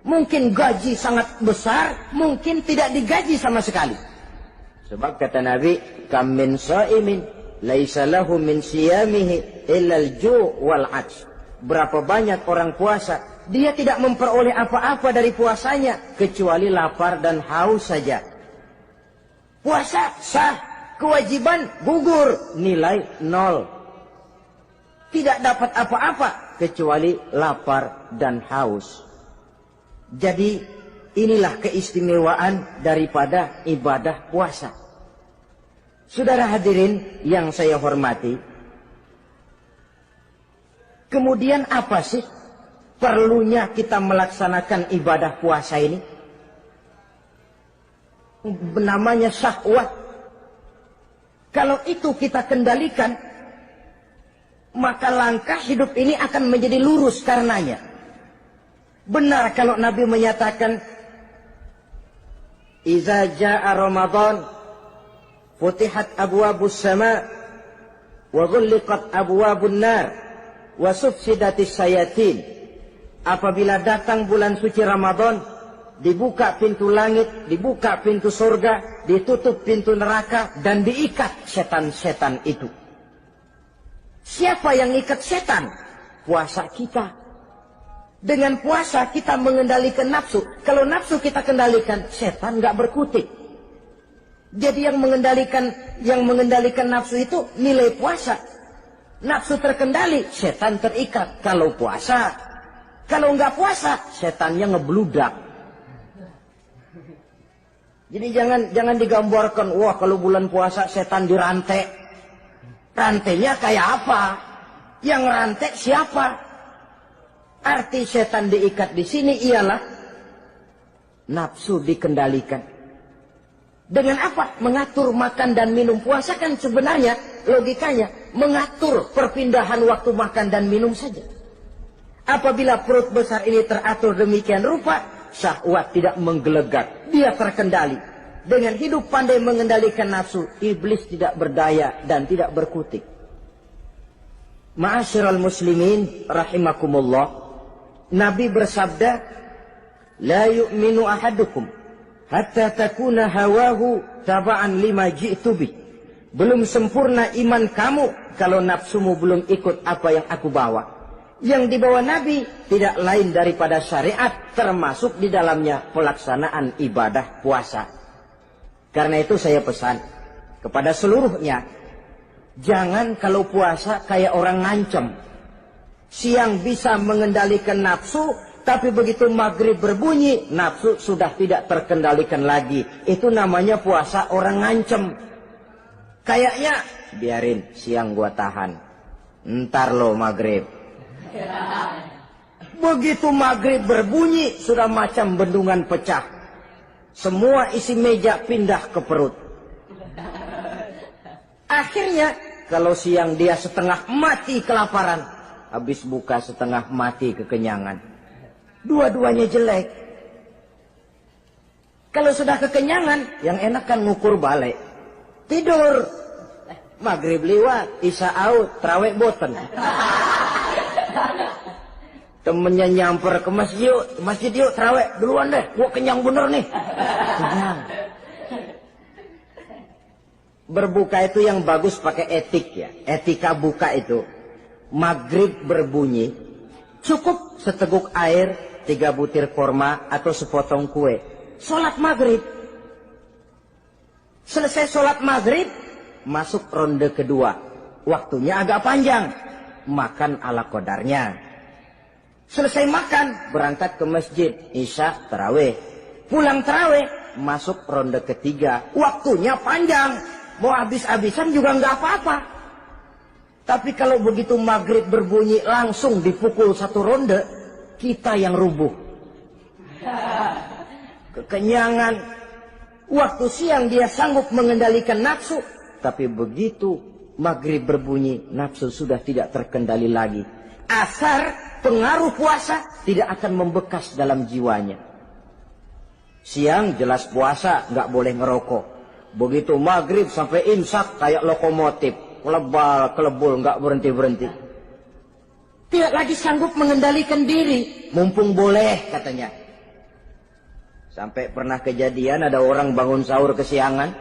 Mungkin gaji sangat besar, mungkin tidak digaji sama sekali. Sebab kata Nabi, kam min shaimin laisa lahu min siyamihi illa al-ju' wal 'atsh. Berapa banyak orang puasa, dia tidak memperoleh apa-apa dari puasanya kecuali lapar dan haus saja. Puasa sah, kewajiban gugur, nilai 0. Tidak dapat apa-apa kecuali lapar dan haus. Jadi inilah keistimewaan daripada ibadah puasa. Saudara hadirin yang saya hormati, kemudian apa sih perlunya kita melaksanakan ibadah puasa ini? Namanya syahwat. Kalau itu kita kendalikan, maka langkah hidup ini akan menjadi lurus karenanya. Benar kalau Nabi menyatakan, "Iza ja'a Ramadan futihat abwabus sama wa ghulliqat abwabun nar wa sufsidatis sayatin." Apabila datang bulan suci Ramadan, dibuka pintu langit, dibuka pintu surga, ditutup pintu neraka, dan diikat setan-setan itu. Siapa yang ikat setan? Puasa kita. Dengan puasa kita mengendalikan nafsu. Kalau nafsu kita kendalikan, setan nggak berkutik. Jadi yang mengendalikan nafsu itu nilai puasa. Nafsu terkendali, setan terikat. Kalau puasa, kalau nggak puasa, setannya ngebludak. Jadi jangan digambarkan, wah kalau bulan puasa setan dirantai. Rantainya kayak apa? Yang rantai siapa? Arti setan diikat di sini ialah nafsu dikendalikan. Dengan apa? Mengatur makan dan minum. Puasa kan sebenarnya logikanya mengatur perpindahan waktu makan dan minum saja. Apabila perut besar ini teratur demikian rupa, syahwat tidak menggelegak, dia terkendali. Dengan hidup pandai mengendalikan nafsu, iblis tidak berdaya dan tidak berkutik. Ma'asyiral muslimin rahimakumullah, Nabi bersabda, "La yu'minu ahadukum hatta takuna hawahu taba'an lima ji'tu bih." Belum sempurna iman kamu kalau nafsumu belum ikut apa yang aku bawa. yang dibawa Nabi tidak lain daripada syariat, termasuk di dalamnya pelaksanaan ibadah puasa. Karena itu saya pesan kepada seluruhnya, jangan kalau puasa kayak orang ngancem. Siang bisa mengendalikan nafsu, tapi begitu maghrib berbunyi, nafsu sudah tidak terkendalikan lagi. Itu namanya puasa orang ngancem. Kayaknya, biarin siang gua tahan, ntar lo maghrib. Begitu maghrib berbunyi, sudah macam bendungan pecah. Semua isi meja pindah ke perut. Akhirnya, kalau siang dia setengah mati kelaparan, habis buka setengah mati kekenyangan. Dua-duanya jelek. Kalau sudah kekenyangan, yang enak kan ngukur balik. Tidur. Maghrib liwat, isya out, terawih boten. Temennya nyamper ke masjid yuk terawih duluan deh, gua kenyang bener nih. Kenyang. Berbuka itu yang bagus pakai etik ya. Etika buka itu. Maghrib berbunyi, cukup seteguk air, 3 butir korma atau sepotong kue. Sholat maghrib. Selesai sholat maghrib, masuk ronde kedua. Waktunya agak panjang. Makan ala qadarnya. Selesai makan, berangkat ke masjid, isya, tarawih. Pulang tarawih, masuk ronde ketiga. Waktunya panjang. Mau habis-habisan juga nggak apa-apa. Tapi kalau begitu maghrib berbunyi langsung dipukul 1 ronde, kita yang rubuh. Kekenyangan. Waktu siang dia sanggup mengendalikan nafsu. Tapi begitu maghrib berbunyi, nafsu sudah tidak terkendali lagi. Asar pengaruh puasa tidak akan membekas dalam jiwanya. Siang jelas puasa, nggak boleh ngerokok. Begitu maghrib sampai imsak kayak lokomotif, kelebul nggak berhenti-berhenti. Tidak lagi sanggup mengendalikan diri, mumpung boleh katanya. Sampai pernah kejadian ada orang bangun sahur kesiangan,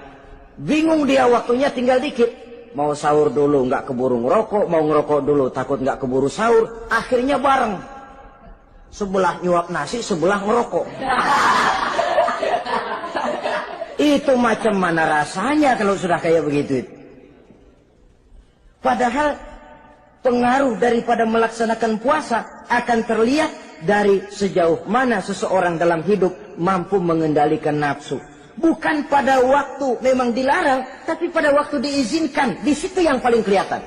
bingung dia waktunya tinggal dikit. Mau sahur dulu nggak keburu ngerokok, mau ngerokok dulu takut nggak keburu sahur. Akhirnya bareng. Sebelah nyuap nasi, sebelah ngerokok. Itu macam mana rasanya kalau sudah kayak begitu. Padahal pengaruh daripada melaksanakan puasa akan terlihat dari sejauh mana seseorang dalam hidup mampu mengendalikan nafsu. Bukan pada waktu memang dilarang, tapi pada waktu diizinkan. Di situ yang paling kelihatan.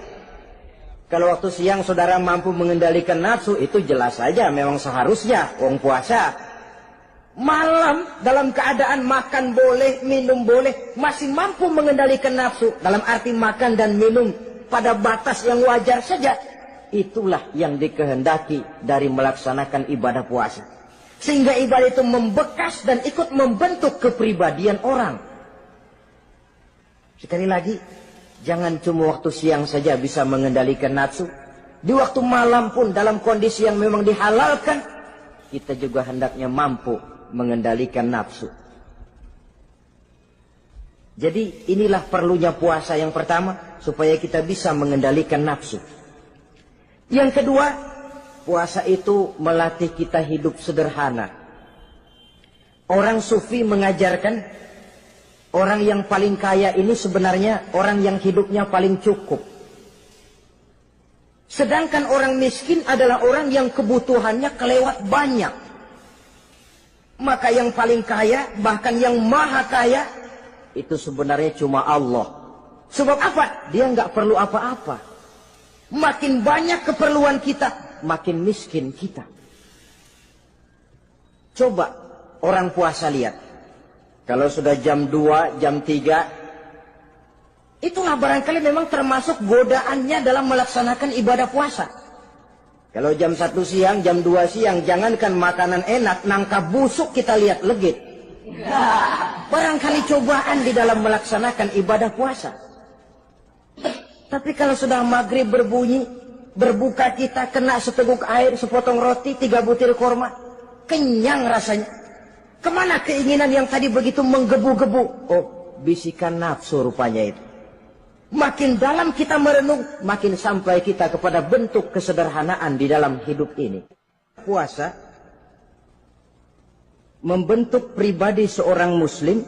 Kalau waktu siang saudara mampu mengendalikan nafsu, itu jelas saja memang seharusnya orang puasa. Malam dalam keadaan makan boleh, minum boleh, masih mampu mengendalikan nafsu. Dalam arti makan dan minum pada batas yang wajar saja. Itulah yang dikehendaki dari melaksanakan ibadah puasa. Sehingga ibadah itu membekas dan ikut membentuk kepribadian orang. Sekali lagi, jangan cuma waktu siang saja bisa mengendalikan nafsu. Di waktu malam pun dalam kondisi yang memang dihalalkan, kita juga hendaknya mampu mengendalikan nafsu. Jadi inilah perlunya puasa yang pertama, supaya kita bisa mengendalikan nafsu. Yang kedua, puasa itu melatih kita hidup sederhana. Orang sufi mengajarkan, orang yang paling kaya ini sebenarnya orang yang hidupnya paling cukup. Sedangkan orang miskin adalah orang yang kebutuhannya kelewat banyak. Maka yang paling kaya, bahkan yang maha kaya, itu sebenarnya cuma Allah. Sebab apa? Dia nggak perlu apa-apa. Makin banyak keperluan kita, makin miskin kita. Coba orang puasa lihat. Kalau sudah jam 2, jam 3, itulah barangkali memang termasuk godaannya dalam melaksanakan ibadah puasa. Kalau jam 1 siang, jam 2 siang, jangankan makanan enak, nangka busuk kita lihat legit. Barangkali cobaan di dalam melaksanakan ibadah puasa. Tapi kalau sudah maghrib berbunyi, berbuka kita kena seteguk air, sepotong roti, 3 butir korma, kenyang rasanya. Kemana keinginan yang tadi begitu menggebu-gebu? Oh, bisikan nafsu rupanya itu. Makin dalam kita merenung, makin sampai kita kepada bentuk kesederhanaan di dalam hidup ini. Puasa membentuk pribadi seorang muslim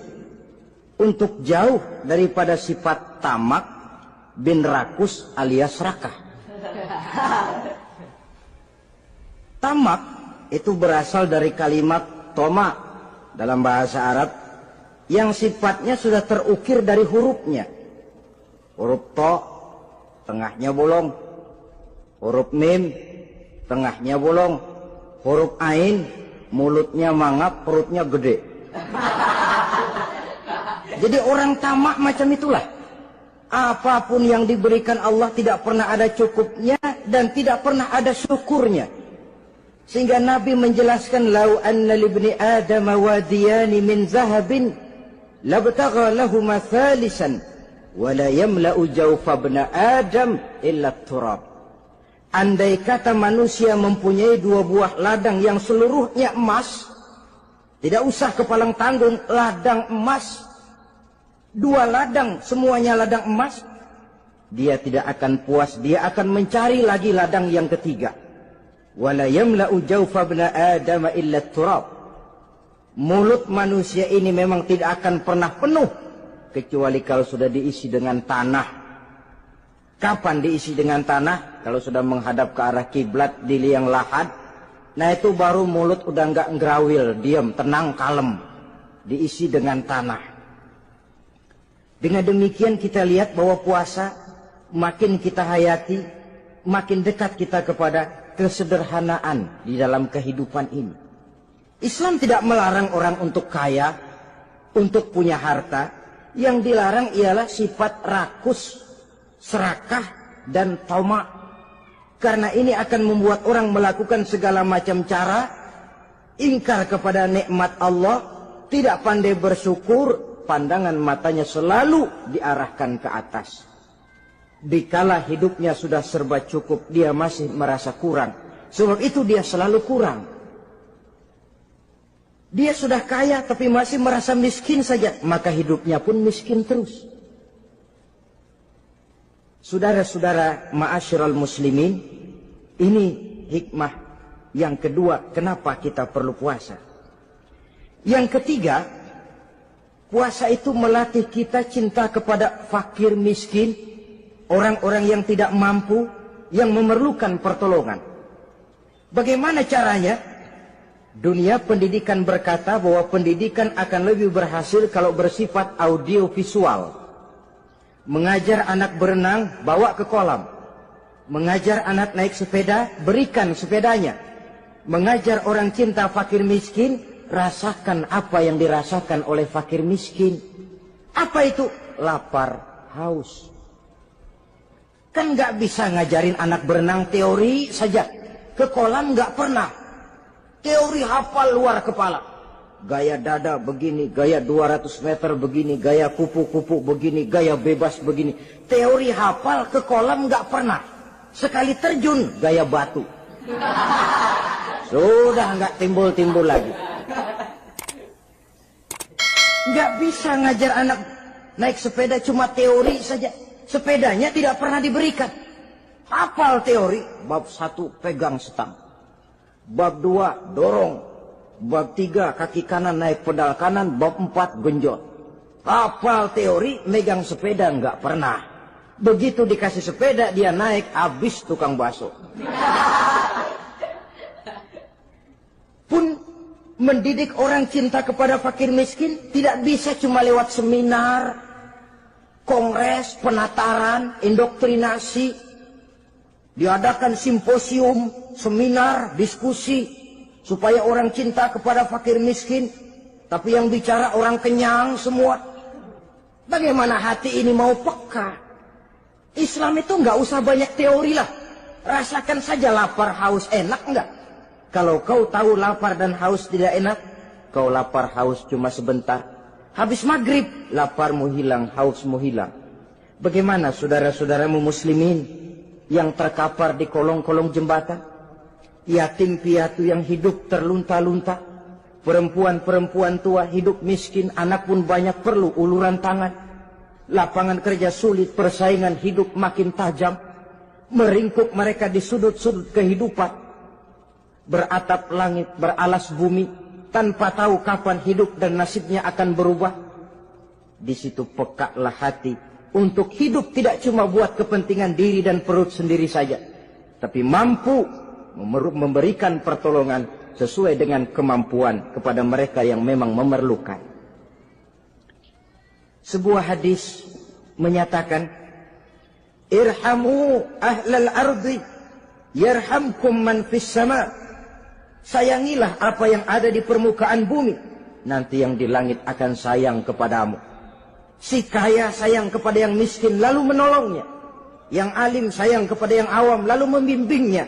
untuk jauh daripada sifat tamak bin rakus alias rakah. Tamak itu berasal dari kalimat toma dalam bahasa Arab yang sifatnya sudah terukir dari hurufnya. Huruf to, tengahnya bolong. Huruf mim, tengahnya bolong. Huruf ain, mulutnya mangap, perutnya gede. Jadi orang tamak macam itulah. Apapun yang diberikan Allah tidak pernah ada cukupnya dan tidak pernah ada syukurnya. Sehingga Nabi menjelaskan, lau anna libni Adam wadiyani min zahabin labtagha lahuma thalisan wala yamla'u jawfa ibna Adam illa turab. Andai kata manusia mempunyai dua buah ladang yang seluruhnya emas, tidak usah kepalang tanggung, ladang emas, dua ladang semuanya ladang emas, dia tidak akan puas, dia akan mencari lagi ladang yang ketiga. Wala yamla'u jawfa ibna Adam illa turab. Mulut manusia ini memang tidak akan pernah penuh kecuali kalau sudah diisi dengan tanah. Kapan diisi dengan tanah? Kalau sudah menghadap ke arah kiblat di liang lahat, nah itu baru mulut udah nggak ngerawil, diam, tenang, kalem, diisi dengan tanah. Dengan demikian kita lihat bahwa puasa makin kita hayati, makin dekat kita kepada kesederhanaan di dalam kehidupan ini. Islam tidak melarang orang untuk kaya, untuk punya harta. Yang dilarang ialah sifat rakus, serakah, dan tamak. Karena ini akan membuat orang melakukan segala macam cara, ingkar kepada nikmat Allah, tidak pandai bersyukur, pandangan matanya selalu diarahkan ke atas. Dikala hidupnya sudah serba cukup, dia masih merasa kurang. Sebab itu dia selalu kurang. Dia sudah kaya tapi masih merasa miskin saja, maka hidupnya pun miskin terus. Saudara-saudara ma'asyiral muslimin, ini hikmah yang kedua kenapa kita perlu puasa. Yang ketiga, puasa itu melatih kita cinta kepada fakir miskin, orang-orang yang tidak mampu, yang memerlukan pertolongan. Bagaimana caranya? Dunia pendidikan berkata bahwa pendidikan akan lebih berhasil kalau bersifat audio visual. Mengajar anak berenang, bawa ke kolam. Mengajar anak naik sepeda, berikan sepedanya. Mengajar orang cinta fakir miskin, rasakan apa yang dirasakan oleh fakir miskin. Apa itu? Lapar, haus. Kan nggak bisa ngajarin anak berenang teori saja. Ke kolam nggak pernah. Teori hafal luar kepala. Gaya dada begini, gaya 200 meter begini, gaya kupu-kupu begini, gaya bebas begini. Teori hafal ke kolam nggak pernah. Sekali terjun, gaya batu. Sudah nggak timbul-timbul lagi. Nggak bisa ngajar anak naik sepeda cuma teori saja. Sepedanya tidak pernah diberikan. Hafal teori, bab 1 pegang stang. Bab 2 dorong. Bab 3 kaki kanan naik pedal kanan. Bab 4 genjot. Hafal teori, megang sepeda nggak pernah. Begitu dikasih sepeda dia naik, habis tukang bakso. Pun mendidik orang cinta kepada fakir miskin tidak bisa cuma lewat seminar, kongres, penataran, indoktrinasi. Diadakan simposium, seminar, diskusi, supaya orang cinta kepada fakir miskin, tapi yang bicara orang kenyang semua. Bagaimana hati ini mau peka? Islam itu nggak usah banyak teori lah. Rasakan saja lapar, haus, enak nggak? Kalau kau tahu lapar dan haus tidak enak, kau lapar, haus cuma sebentar. Habis maghrib, laparmu hilang, hausmu hilang. Bagaimana saudara-saudaramu muslimin yang terkapar di kolong-kolong jembatan, yatim piatu yang hidup terlunta-lunta, perempuan-perempuan tua hidup miskin, anak pun banyak perlu uluran tangan. lapangan kerja sulit, persaingan hidup makin tajam, meringkuk mereka di sudut-sudut kehidupan, beratap langit, beralas bumi, tanpa tahu kapan hidup dan nasibnya akan berubah. Di situ pekalah hati untuk hidup tidak cuma buat kepentingan diri dan perut sendiri saja, tapi mampu memberikan pertolongan sesuai dengan kemampuan kepada mereka yang memang memerlukan. Sebuah hadis menyatakan, irhamu ahlal ardi yarhamkum man fis sama. Sayangilah apa yang ada di permukaan bumi, nanti yang di langit akan sayang kepadamu. Si kaya sayang kepada yang miskin lalu menolongnya, yang alim sayang kepada yang awam lalu membimbingnya,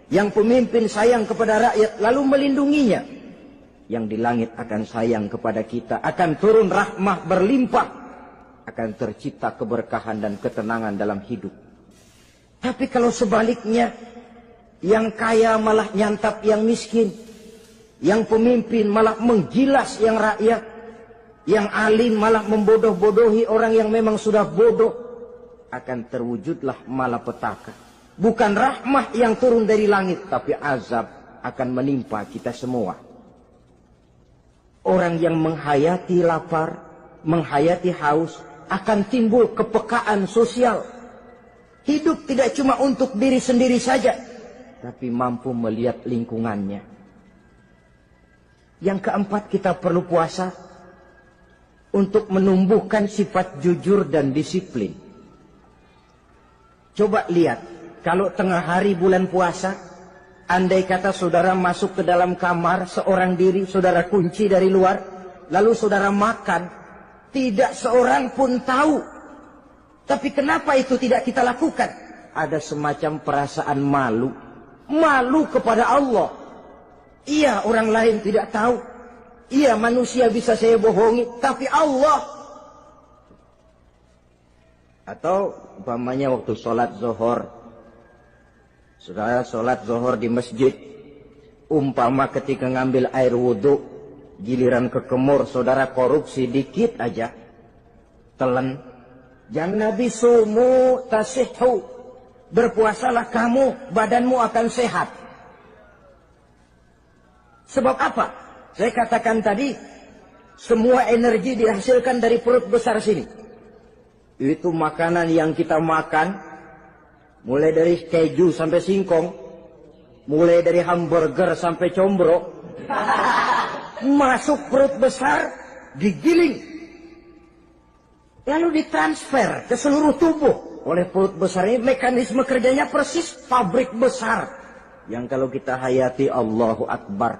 yang pemimpin sayang kepada rakyat lalu melindunginya. Yang di langit akan sayang kepada kita, akan turun rahmah berlimpah, akan tercipta keberkahan dan ketenangan dalam hidup. Tapi kalau sebaliknya, yang kaya malah nyantap yang miskin, yang pemimpin malah menggilas yang rakyat, yang alim malah membodoh-bodohi orang yang memang sudah bodoh, akan terwujudlah malapetaka. Bukan rahmah yang turun dari langit, tapi azab akan menimpa kita semua. Orang yang menghayati lapar, menghayati haus, akan timbul kepekaan sosial. Hidup tidak cuma untuk diri sendiri saja, tapi mampu melihat lingkungannya. Yang keempat, kita perlu puasa untuk menumbuhkan sifat jujur dan disiplin. Coba lihat, kalau tengah hari bulan puasa, andai kata saudara masuk ke dalam kamar seorang diri, saudara kunci dari luar, lalu saudara makan, tidak seorang pun tahu. Tapi kenapa itu tidak kita lakukan? Ada semacam perasaan malu. Malu kepada Allah. Iya, orang lain tidak tahu. Iya, manusia bisa saya bohongi, tapi Allah. Atau umpamanya waktu sholat zuhur, saudara sholat zuhur di masjid, umpama ketika ngambil air wudhu, giliran ke kemur, saudara korupsi dikit aja, telan. Jangan Nabi sumu tasihhu, berpuasalah kamu, badanmu akan sehat. Sebab apa? Saya katakan tadi, semua energi dihasilkan dari perut besar sini. Itu makanan yang kita makan, mulai dari keju sampai singkong, mulai dari hamburger sampai combro, masuk perut besar, digiling, lalu ditransfer ke seluruh tubuh oleh perut besar ini. Mekanisme kerjanya persis pabrik besar yang kalau kita hayati, Allahu Akbar,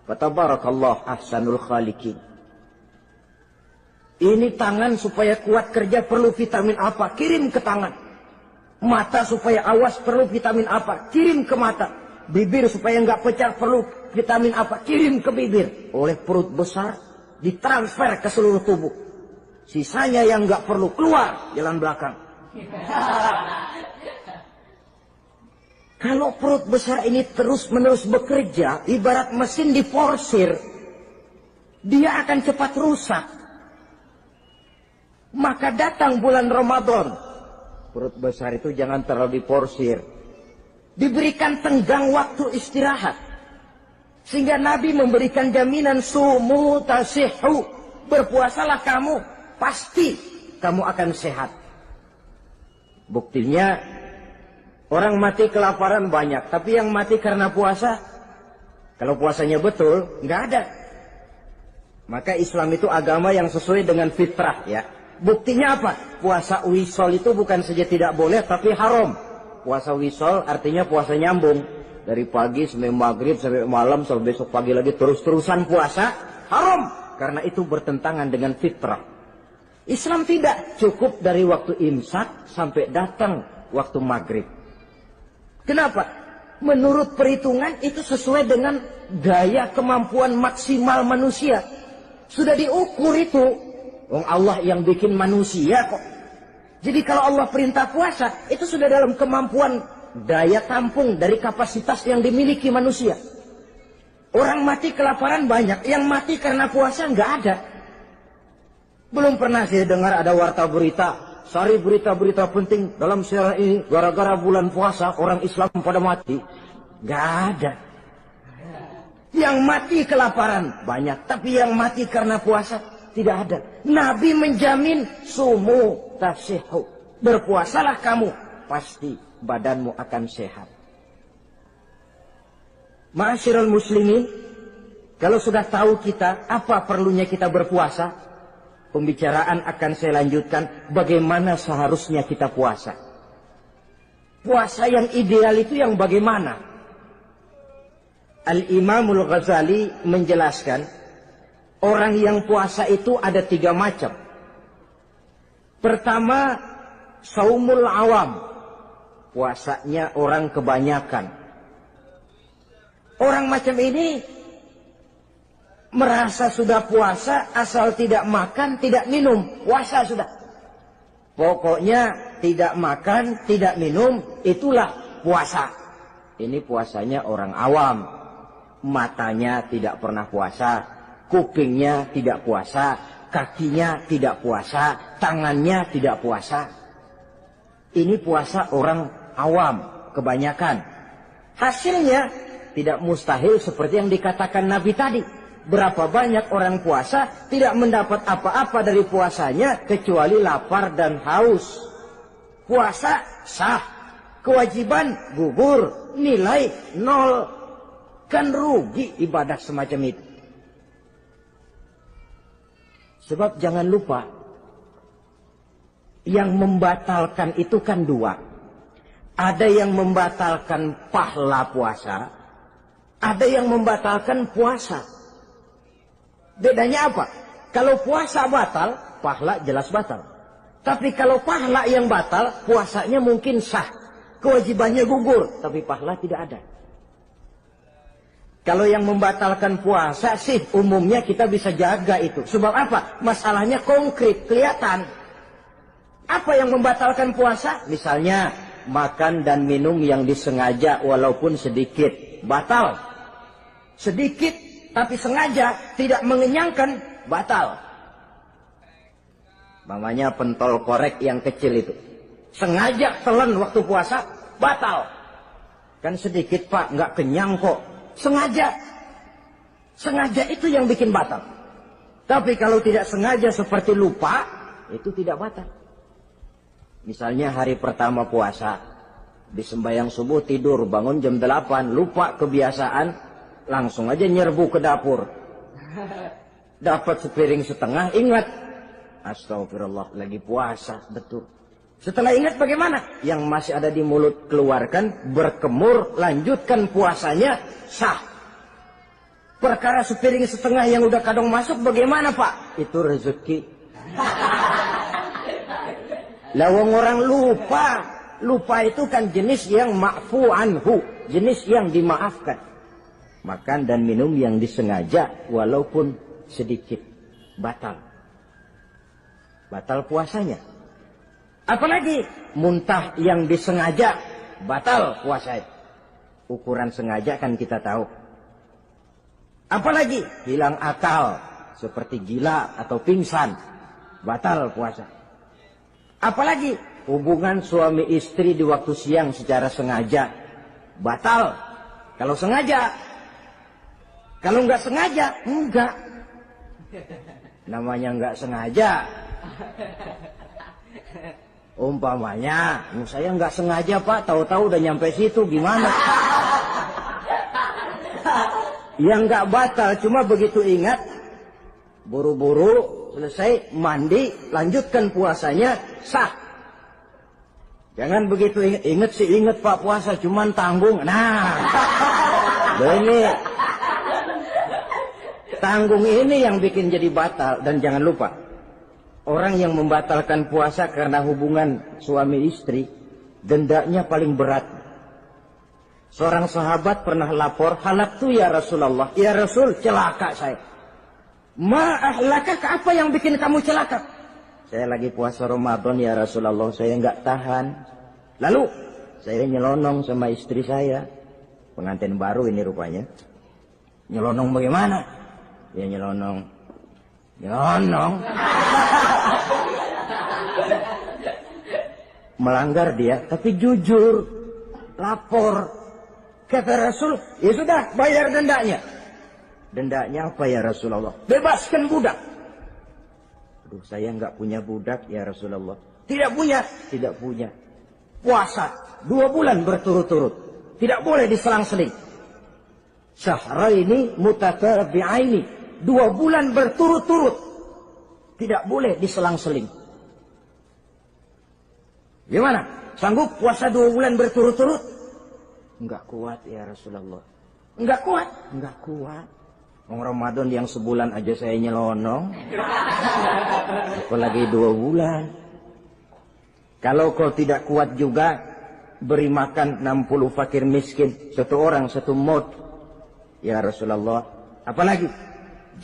fatabarakallah ahsanul khaliqin. Ini tangan supaya kuat kerja perlu vitamin apa? Kirim ke tangan. Mata supaya awas perlu vitamin apa? Kirim ke mata. Bibir supaya nggak pecah perlu vitamin apa? Kirim ke bibir. Oleh perut besar ditransfer ke seluruh tubuh. Sisanya yang nggak perlu keluar jalan belakang. Kalau perut besar ini terus-menerus bekerja, ibarat mesin diforsir, dia akan cepat rusak. Maka datang bulan Ramadan, perut besar itu jangan terlalu diforsir, diberikan tenggang waktu istirahat. Sehingga Nabi memberikan jaminan sumu tasihhu, berpuasalah kamu, pasti kamu akan sehat. Buktinya orang mati kelaparan banyak, tapi yang mati karena puasa, kalau puasanya betul, nggak ada. Maka Islam itu agama yang sesuai dengan fitrah, ya. Buktinya apa? Puasa wisol itu bukan saja tidak boleh, tapi haram. Puasa wisol artinya puasa nyambung. Dari pagi sampai maghrib, sampai malam, sampai besok pagi lagi, terus-terusan puasa, haram. Karena itu bertentangan dengan fitrah. Islam tidak, cukup dari waktu imsak sampai datang waktu maghrib. Kenapa? Menurut perhitungan itu sesuai dengan daya kemampuan maksimal manusia. Sudah diukur itu. Allah yang bikin manusia kok. Jadi kalau Allah perintah puasa, itu sudah dalam kemampuan daya tampung dari kapasitas yang dimiliki manusia. Orang mati kelaparan banyak, yang mati karena puasa nggak ada. Belum pernah saya dengar ada warta berita, sari berita-berita penting dalam siaran ini, gara-gara bulan puasa orang Islam pada mati. Gak ada. Yang mati kelaparan banyak, tapi yang mati karena puasa tidak ada. Nabi menjamin sumu tasihu. Berpuasalah kamu, pasti badanmu akan sehat. Ma'asyiral muslimin, kalau sudah tahu kita apa perlunya kita berpuasa, pembicaraan akan saya lanjutkan bagaimana seharusnya kita puasa. Puasa yang ideal itu yang bagaimana? Al-Imamul Ghazali menjelaskan, orang yang puasa itu ada 3 macam. Pertama, saumul awam, puasanya orang kebanyakan. Orang macam ini merasa sudah puasa asal tidak makan, tidak minum. Puasa sudah. Pokoknya tidak makan, tidak minum, itulah puasa. Ini puasanya orang awam. Matanya tidak pernah puasa, kupingnya tidak puasa, kakinya tidak puasa, tangannya tidak puasa. Ini puasa orang awam, kebanyakan. Hasilnya tidak mustahil seperti yang dikatakan Nabi tadi. Berapa banyak orang puasa tidak mendapat apa-apa dari puasanya kecuali lapar dan haus. Puasa sah, kewajiban gugur, nilai 0. Kan rugi ibadah semacam itu. Sebab jangan lupa, yang membatalkan itu kan 2. Ada yang membatalkan pahala puasa, ada yang membatalkan puasa. Bedanya apa? Kalau puasa batal, pahala jelas batal. Tapi kalau pahala yang batal, puasanya mungkin sah. Kewajibannya gugur, tapi pahala tidak ada. Kalau yang membatalkan puasa sih umumnya kita bisa jaga itu. Sebab apa? Masalahnya konkret, kelihatan. Apa yang membatalkan puasa? Misalnya makan dan minum yang disengaja walaupun sedikit. Batal. Sedikit tapi sengaja tidak mengenyangkan, batal. Mamanya pentol korek yang kecil itu. Sengaja telan waktu puasa, batal. Kan sedikit pak, nggak kenyang kok. Sengaja. Sengaja itu yang bikin batal. Tapi kalau tidak sengaja seperti lupa, itu tidak batal. Misalnya hari pertama puasa, di sembahyang subuh tidur, bangun jam 8, lupa kebiasaan, langsung aja nyerbu ke dapur. Dapat sepiring setengah, ingat. Astagfirullah, lagi puasa, betul. Setelah ingat bagaimana? Yang masih ada di mulut keluarkan, berkemur, lanjutkan puasanya, sah. Perkara sepiring setengah yang udah kadang masuk bagaimana pak? Itu rezeki. Lawang orang lupa. Lupa itu kan jenis yang ma'fu anhu, jenis yang dimaafkan. Makan dan minum yang disengaja walaupun sedikit, batal. Batal puasanya. Apalagi muntah yang disengaja, batal puasa. Ukuran sengaja kan kita tahu. Apalagi hilang akal, seperti gila atau pingsan, batal puasa. Apalagi hubungan suami istri di waktu siang secara sengaja, batal. Kalau sengaja. Kalau nggak sengaja, enggak. Namanya nggak sengaja. Umpamanya, saya nggak sengaja pak, tahu-tahu udah nyampe situ, gimana? Yang nggak batal, cuma begitu ingat, buru-buru selesai mandi, lanjutkan puasanya, sah. Jangan begitu ingat sih ingat pak puasa, cuman tanggung. Nah, ini tanggung ini yang bikin jadi batal. Dan jangan lupa, orang yang membatalkan puasa karena hubungan suami istri, dendanya paling berat. Seorang sahabat pernah lapor, halaktu ya Rasulullah. Ya Rasul, celaka saya. Ma'ahlakah, apa yang bikin kamu celaka? Saya lagi puasa Ramadan ya Rasulullah, saya nggak tahan. Lalu, saya nyelonong sama istri saya. Pengantin baru ini rupanya. Nyelonong bagaimana? Ya nyelonong. Nyelonong. Melanggar dia, tapi jujur, lapor. Kata Rasul, ya sudah, bayar dendanya. Dendanya apa ya Rasulullah? Bebaskan budak. Aduh, saya nggak punya budak ya Rasulullah. Tidak punya? Tidak punya. Puasa 2 bulan berturut-turut. Tidak boleh diselang-seling. Syahraini mutatabi'aini. 2 bulan berturut-turut. Tidak boleh diselang-seling. Gimana? Sanggup puasa 2 bulan berturut-turut? Enggak kuat ya Rasulullah. Enggak kuat? Enggak kuat. Ramadan yang sebulan aja saya nyelonong. Apalagi 2 bulan. Kalau kau tidak kuat juga, beri makan 60 fakir miskin. 1 orang 1 mod. Ya Rasulullah. Apalagi?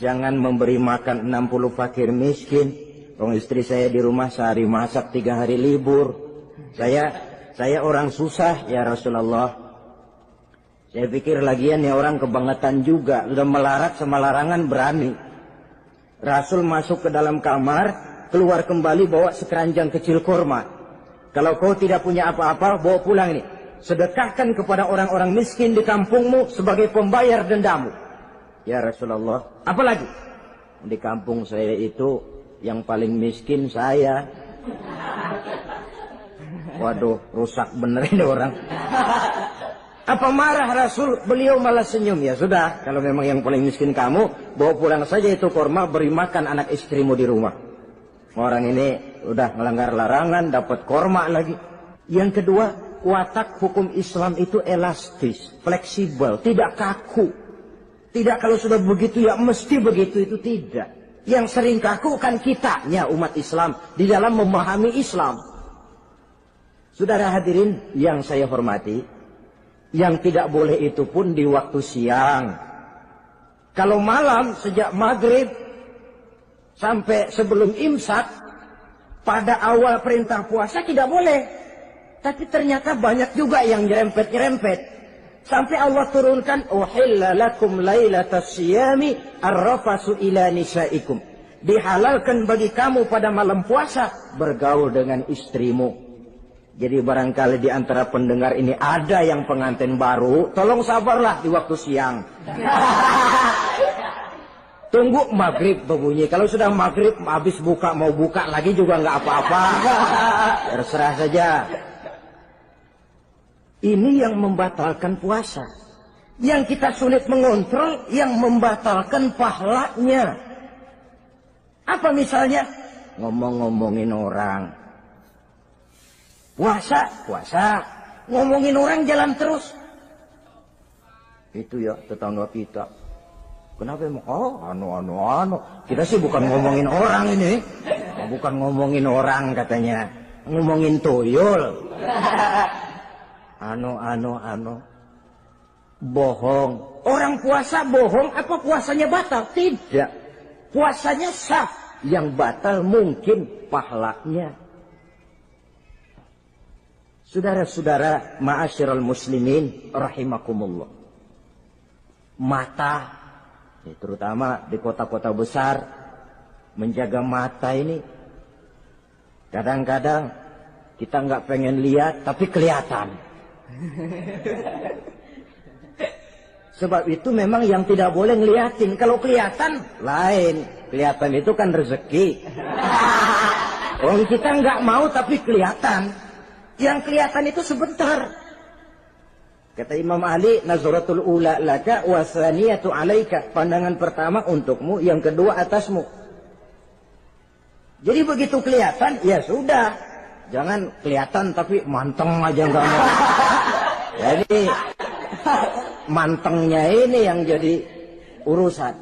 Jangan memberi makan 60 fakir miskin. Orang istri saya di rumah sehari masak 3 hari libur. Saya orang susah ya Rasulullah. Saya pikir lagian ya orang kebangetan juga. Sudah melarat sama larangan berani. Rasul masuk ke dalam kamar, keluar kembali bawa sekeranjang kecil kurma. Kalau kau tidak punya apa-apa, bawa pulang ini. Sedekahkan kepada orang-orang miskin di kampungmu sebagai pembayar dendamu. Ya Rasulullah. Apalagi? Di kampung saya itu yang paling miskin saya. Waduh, rusak bener ini orang. Apa marah Rasul? Beliau malah senyum. Ya sudah, kalau memang yang paling miskin kamu, bawa pulang saja itu kurma, beri makan anak istrimu di rumah. Orang ini udah melanggar larangan, dapat kurma lagi. Yang kedua, watak hukum Islam itu elastis, fleksibel, tidak kaku. Tidak kalau sudah begitu ya mesti begitu, itu tidak. Yang sering kaku kan kitanya umat Islam di dalam memahami Islam. Saudara hadirin yang saya hormati, yang tidak boleh itu pun di waktu siang. Kalau malam sejak maghrib sampai sebelum imsak, pada awal perintah puasa tidak boleh. Tapi ternyata banyak juga yang nyerempet-nyerempet. Sampai Allah turunkan, uhilla lakum lailatas siyami arrafasu ila nisaikum. Dihalalkan bagi kamu pada malam puasa bergaul dengan istrimu. Jadi barangkali di antara pendengar ini ada yang pengantin baru, tolong sabarlah di waktu siang. Tunggu maghrib berbunyi. Kalau sudah maghrib habis buka, mau buka lagi juga nggak apa-apa. Terserah saja. Ini yang membatalkan puasa. Yang kita sulit mengontrol, yang membatalkan pahalanya. Apa misalnya? Ngomong-ngomongin orang. Puasa. Ngomongin orang jalan terus. Itu ya tetangga kita. Kenapa emang? Oh, anu. Kita sih bukan ngomongin orang ini. Bukan ngomongin orang katanya. Ngomongin tuyul. Anu. Bohong. Orang puasa bohong, apa puasanya batal? Tidak. Puasanya sah. Yang batal mungkin pahalanya. Saudara-saudara ma'asyiral muslimin rahimakumullah. Mata, terutama di kota-kota besar, menjaga mata ini. Kadang-kadang kita nggak pengen lihat, tapi kelihatan. Sebab itu memang yang tidak boleh ngeliatin. Kalau kelihatan, lain. Kelihatan itu kan rezeki. Orang kita nggak mau tapi kelihatan. Yang kelihatan itu sebentar. Kata Imam Ali, nazaratul ula laka wa tsaniyatu alaika. Pandangan pertama untukmu, yang kedua atasmu. Jadi begitu kelihatan, ya sudah. Jangan kelihatan tapi manteng aja nggak mau. Jadi mantengnya ini yang jadi urusan.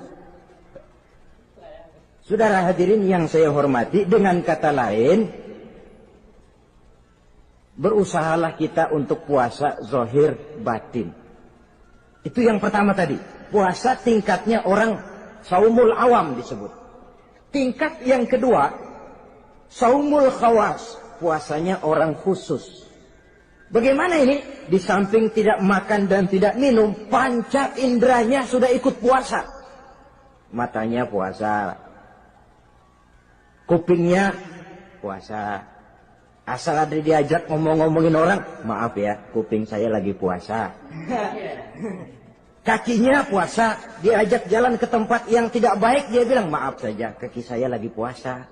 Saudara hadirin yang saya hormati, dengan kata lain, berusahalah kita untuk puasa zahir batin. Itu yang pertama tadi. Puasa tingkatnya orang saumul awam disebut. Tingkat yang kedua, saumul khawas. Puasanya orang khusus. Bagaimana ini? Di samping tidak makan dan tidak minum, panca inderanya sudah ikut puasa. Matanya puasa, kupingnya puasa. Asal ada diajak ngomong-ngomongin orang, maaf ya, kuping saya lagi puasa. Kakinya puasa, diajak jalan ke tempat yang tidak baik, dia bilang, maaf saja, kaki saya lagi puasa.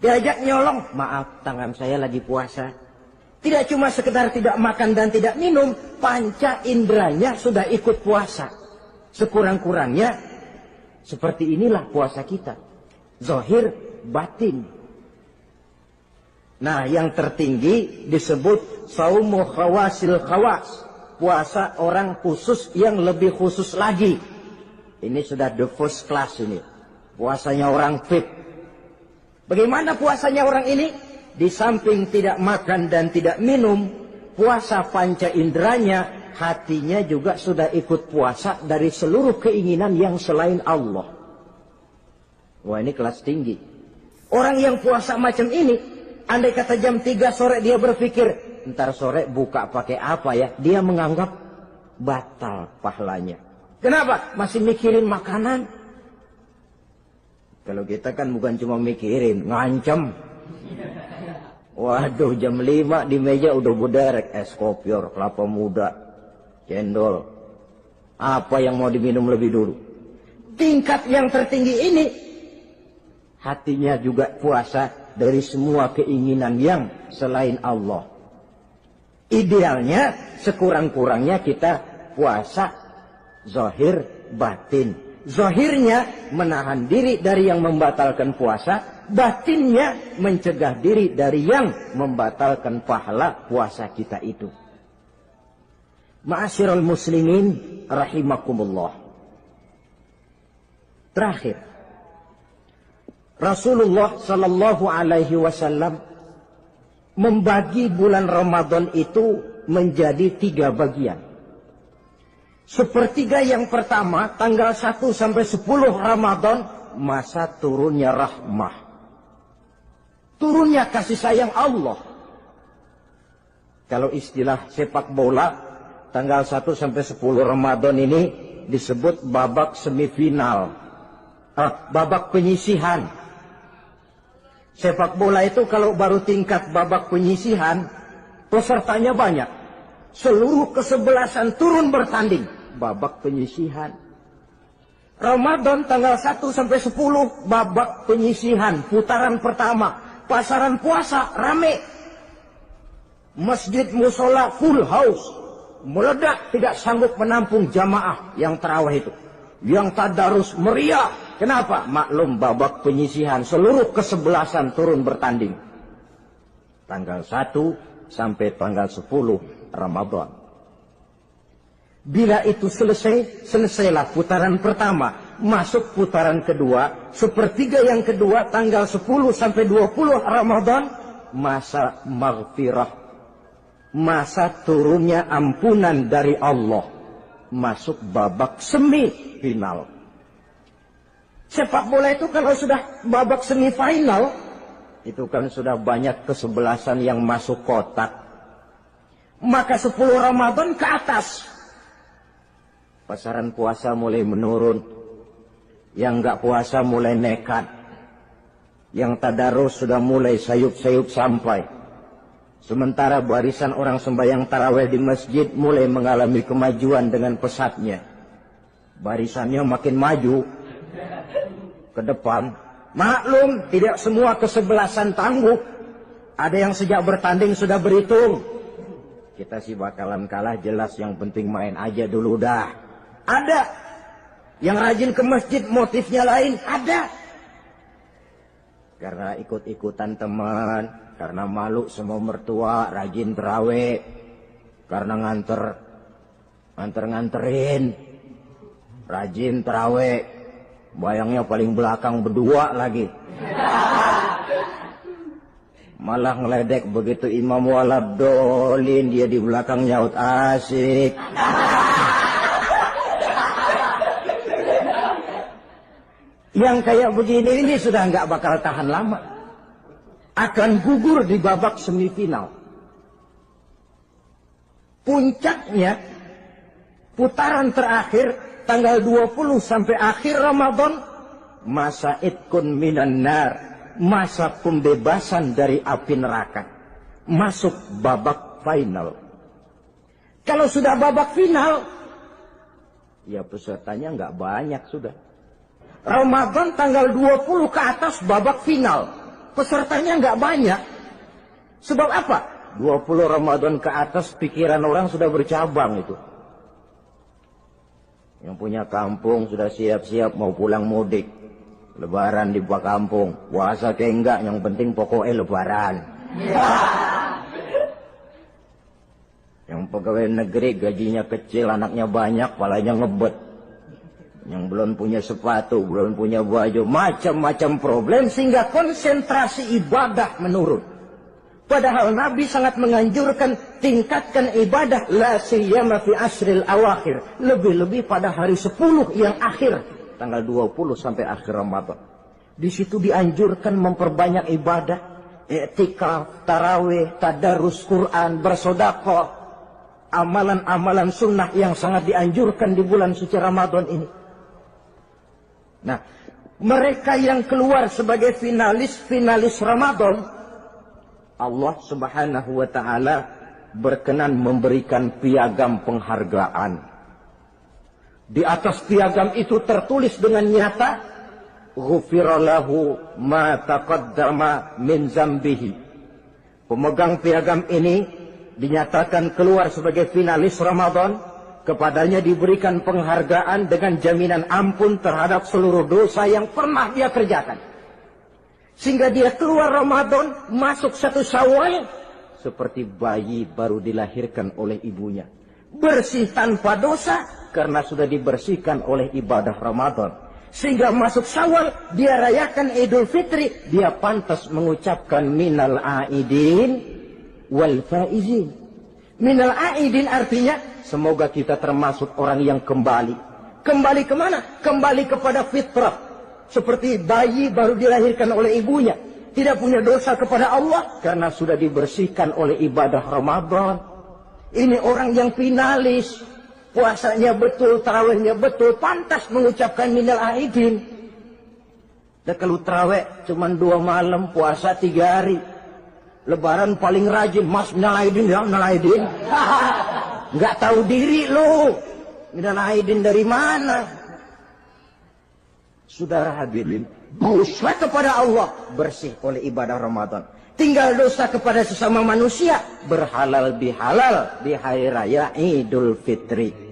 Diajak nyolong, maaf, tangan saya lagi puasa. Tidak cuma sekedar tidak makan dan tidak minum, panca inderanya sudah ikut puasa. Sekurang-kurangnya, seperti inilah puasa kita. Zahir, batin. Nah, yang tertinggi disebut saumu khawasil khawas. Puasa orang khusus yang lebih khusus lagi. Ini sudah the first class ini. Puasanya orang fit. Bagaimana puasanya orang ini? Di samping tidak makan dan tidak minum, puasa panca inderanya, hatinya juga sudah ikut puasa dari seluruh keinginan yang selain Allah. Wah, ini kelas tinggi. Orang yang puasa macam ini, andai kata jam 3 sore dia berpikir, ntar sore buka pakai apa ya? Dia menganggap batal pahalanya. Kenapa? Masih mikirin makanan. Kalau kita kan bukan cuma mikirin, ngancem. Waduh, jam 5 di meja udah berderek es kopior, kelapa muda, cendol. Apa yang mau diminum lebih dulu? Tingkat yang tertinggi ini, hatinya juga puasa dari semua keinginan yang selain Allah. Idealnya sekurang-kurangnya kita puasa zahir batin. Zahirnya menahan diri dari yang membatalkan puasa, batinnya mencegah diri dari yang membatalkan pahala puasa kita itu. Ma'asyiral muslimin rahimakumullah. Terakhir, Rasulullah sallallahu alaihi wasallam membagi bulan Ramadan itu menjadi 3 bagian. Sepertiga yang pertama, tanggal 1 sampai 10 Ramadan, masa turunnya rahmah. Turunnya kasih sayang Allah. Kalau istilah sepak bola, tanggal 1 sampai 10 Ramadan ini disebut babak semifinal. Babak penyisihan. Sepak bola itu kalau baru tingkat babak penyisihan, pesertanya banyak. Seluruh kesebelasan turun bertanding. Babak penyisihan. Ramadan tanggal 1 sampai 10, babak penyisihan. Putaran pertama. Pasaran puasa rame. Masjid musola full house. Meledak, tidak sanggup menampung jamaah yang tarawih itu. Yang tadarus meriah. Kenapa? Maklum babak penyisihan. Seluruh kesebelasan turun bertanding. Tanggal 1 sampai tanggal 10 Ramadan. Bila itu selesai, selesailah putaran pertama. Masuk putaran kedua. Sepertiga yang kedua, tanggal 10 sampai 20 Ramadan. Masa maghfirah. Masa turunnya ampunan dari Allah. Masuk babak semifinal. Sepak bola itu kalau sudah babak semifinal, itu kan sudah banyak kesebelasan yang masuk kotak. Maka 10 Ramadan ke atas. Pasaran puasa mulai menurun. Yang enggak puasa mulai nekat. Yang tadarus sudah mulai sayup-sayup sampai. Sementara barisan orang sembahyang tarawih di masjid mulai mengalami kemajuan dengan pesatnya. Barisannya makin maju ke depan. Maklum, tidak semua kesebelasan tangguh. Ada yang sejak bertanding sudah berhitung. Kita sih bakalan kalah jelas, yang penting main aja dulu dah. Ada. Yang rajin ke masjid motifnya lain. Ada. Karena ikut-ikutan teman. Karena malu sama mertua, rajin terawih. Karena nganterin. Rajin terawih. Bayangnya paling belakang berdua lagi. Malah ngeledek begitu imam waladolin, dia di belakang nyaut asik. Yang kayak begini ini sudah nggak bakal tahan lama. Akan gugur di babak semifinal. Puncaknya, putaran terakhir, tanggal 20 sampai akhir Ramadan, masa itkun minan nar. masa pembebasan dari api neraka. Masuk babak final. Kalau sudah babak final, ya pesertanya nggak banyak sudah. Ramadan tanggal 20 ke atas babak final. Pesertanya nggak banyak. Sebab apa? 20 Ramadan ke atas pikiran orang sudah bercabang itu. Yang punya kampung sudah siap-siap mau pulang mudik. Lebaran di buah kampung. Puasa ke enggak, yang penting pokoknya lebaran. Yang pegawai negeri gajinya kecil, anaknya banyak, palanya ngebet. Yang belum punya sepatu, belum punya baju, macam-macam problem sehingga konsentrasi ibadah menurun. Padahal Nabi sangat menganjurkan tingkatkan ibadah la siyama fi asril awakhir, lebih-lebih pada hari 10 yang akhir, tanggal 20 sampai akhir Ramadan. Di situ dianjurkan memperbanyak ibadah, i'tikaf, tarawih, tadarus Quran, bersedekah, amalan-amalan sunnah yang sangat dianjurkan di bulan suci Ramadan ini. Nah, mereka yang keluar sebagai finalis Ramadan, Allah Subhanahu wa ta'ala berkenan memberikan piagam penghargaan. Di atas piagam itu tertulis dengan nyata, ghufira lahu ma taqaddama min zambihi. Pemegang piagam ini dinyatakan keluar sebagai finalis Ramadan, kepadanya diberikan penghargaan dengan jaminan ampun terhadap seluruh dosa yang pernah dia kerjakan. Sehingga dia keluar Ramadan, masuk 1 Syawal, seperti bayi baru dilahirkan oleh ibunya. Bersih tanpa dosa, karena sudah dibersihkan oleh ibadah Ramadan. Sehingga masuk Syawal, dia rayakan Idul Fitri, dia pantas mengucapkan minal aidin wal faizin. Minal aidin artinya, semoga kita termasuk orang yang kembali. Kembali kemana? Kembali kepada fitrah. Seperti bayi baru dilahirkan oleh ibunya. Tidak punya dosa kepada Allah, karena sudah dibersihkan oleh ibadah Ramadan. Ini orang yang finalis. Puasanya betul, tarawihnya betul, pantas mengucapkan minal aidin. Dan kalau tarawih cuma 2 malam, puasa 3 hari. Lebaran paling rajin, mas minal aidin ya, minal aidin. Nggak tahu diri lo. Minal aidin dari mana? Saudara hadirin, dosa kepada Allah bersih oleh ibadah Ramadan. Tinggal dosa kepada sesama manusia berhalal bihalal di hari raya Idul Fitri.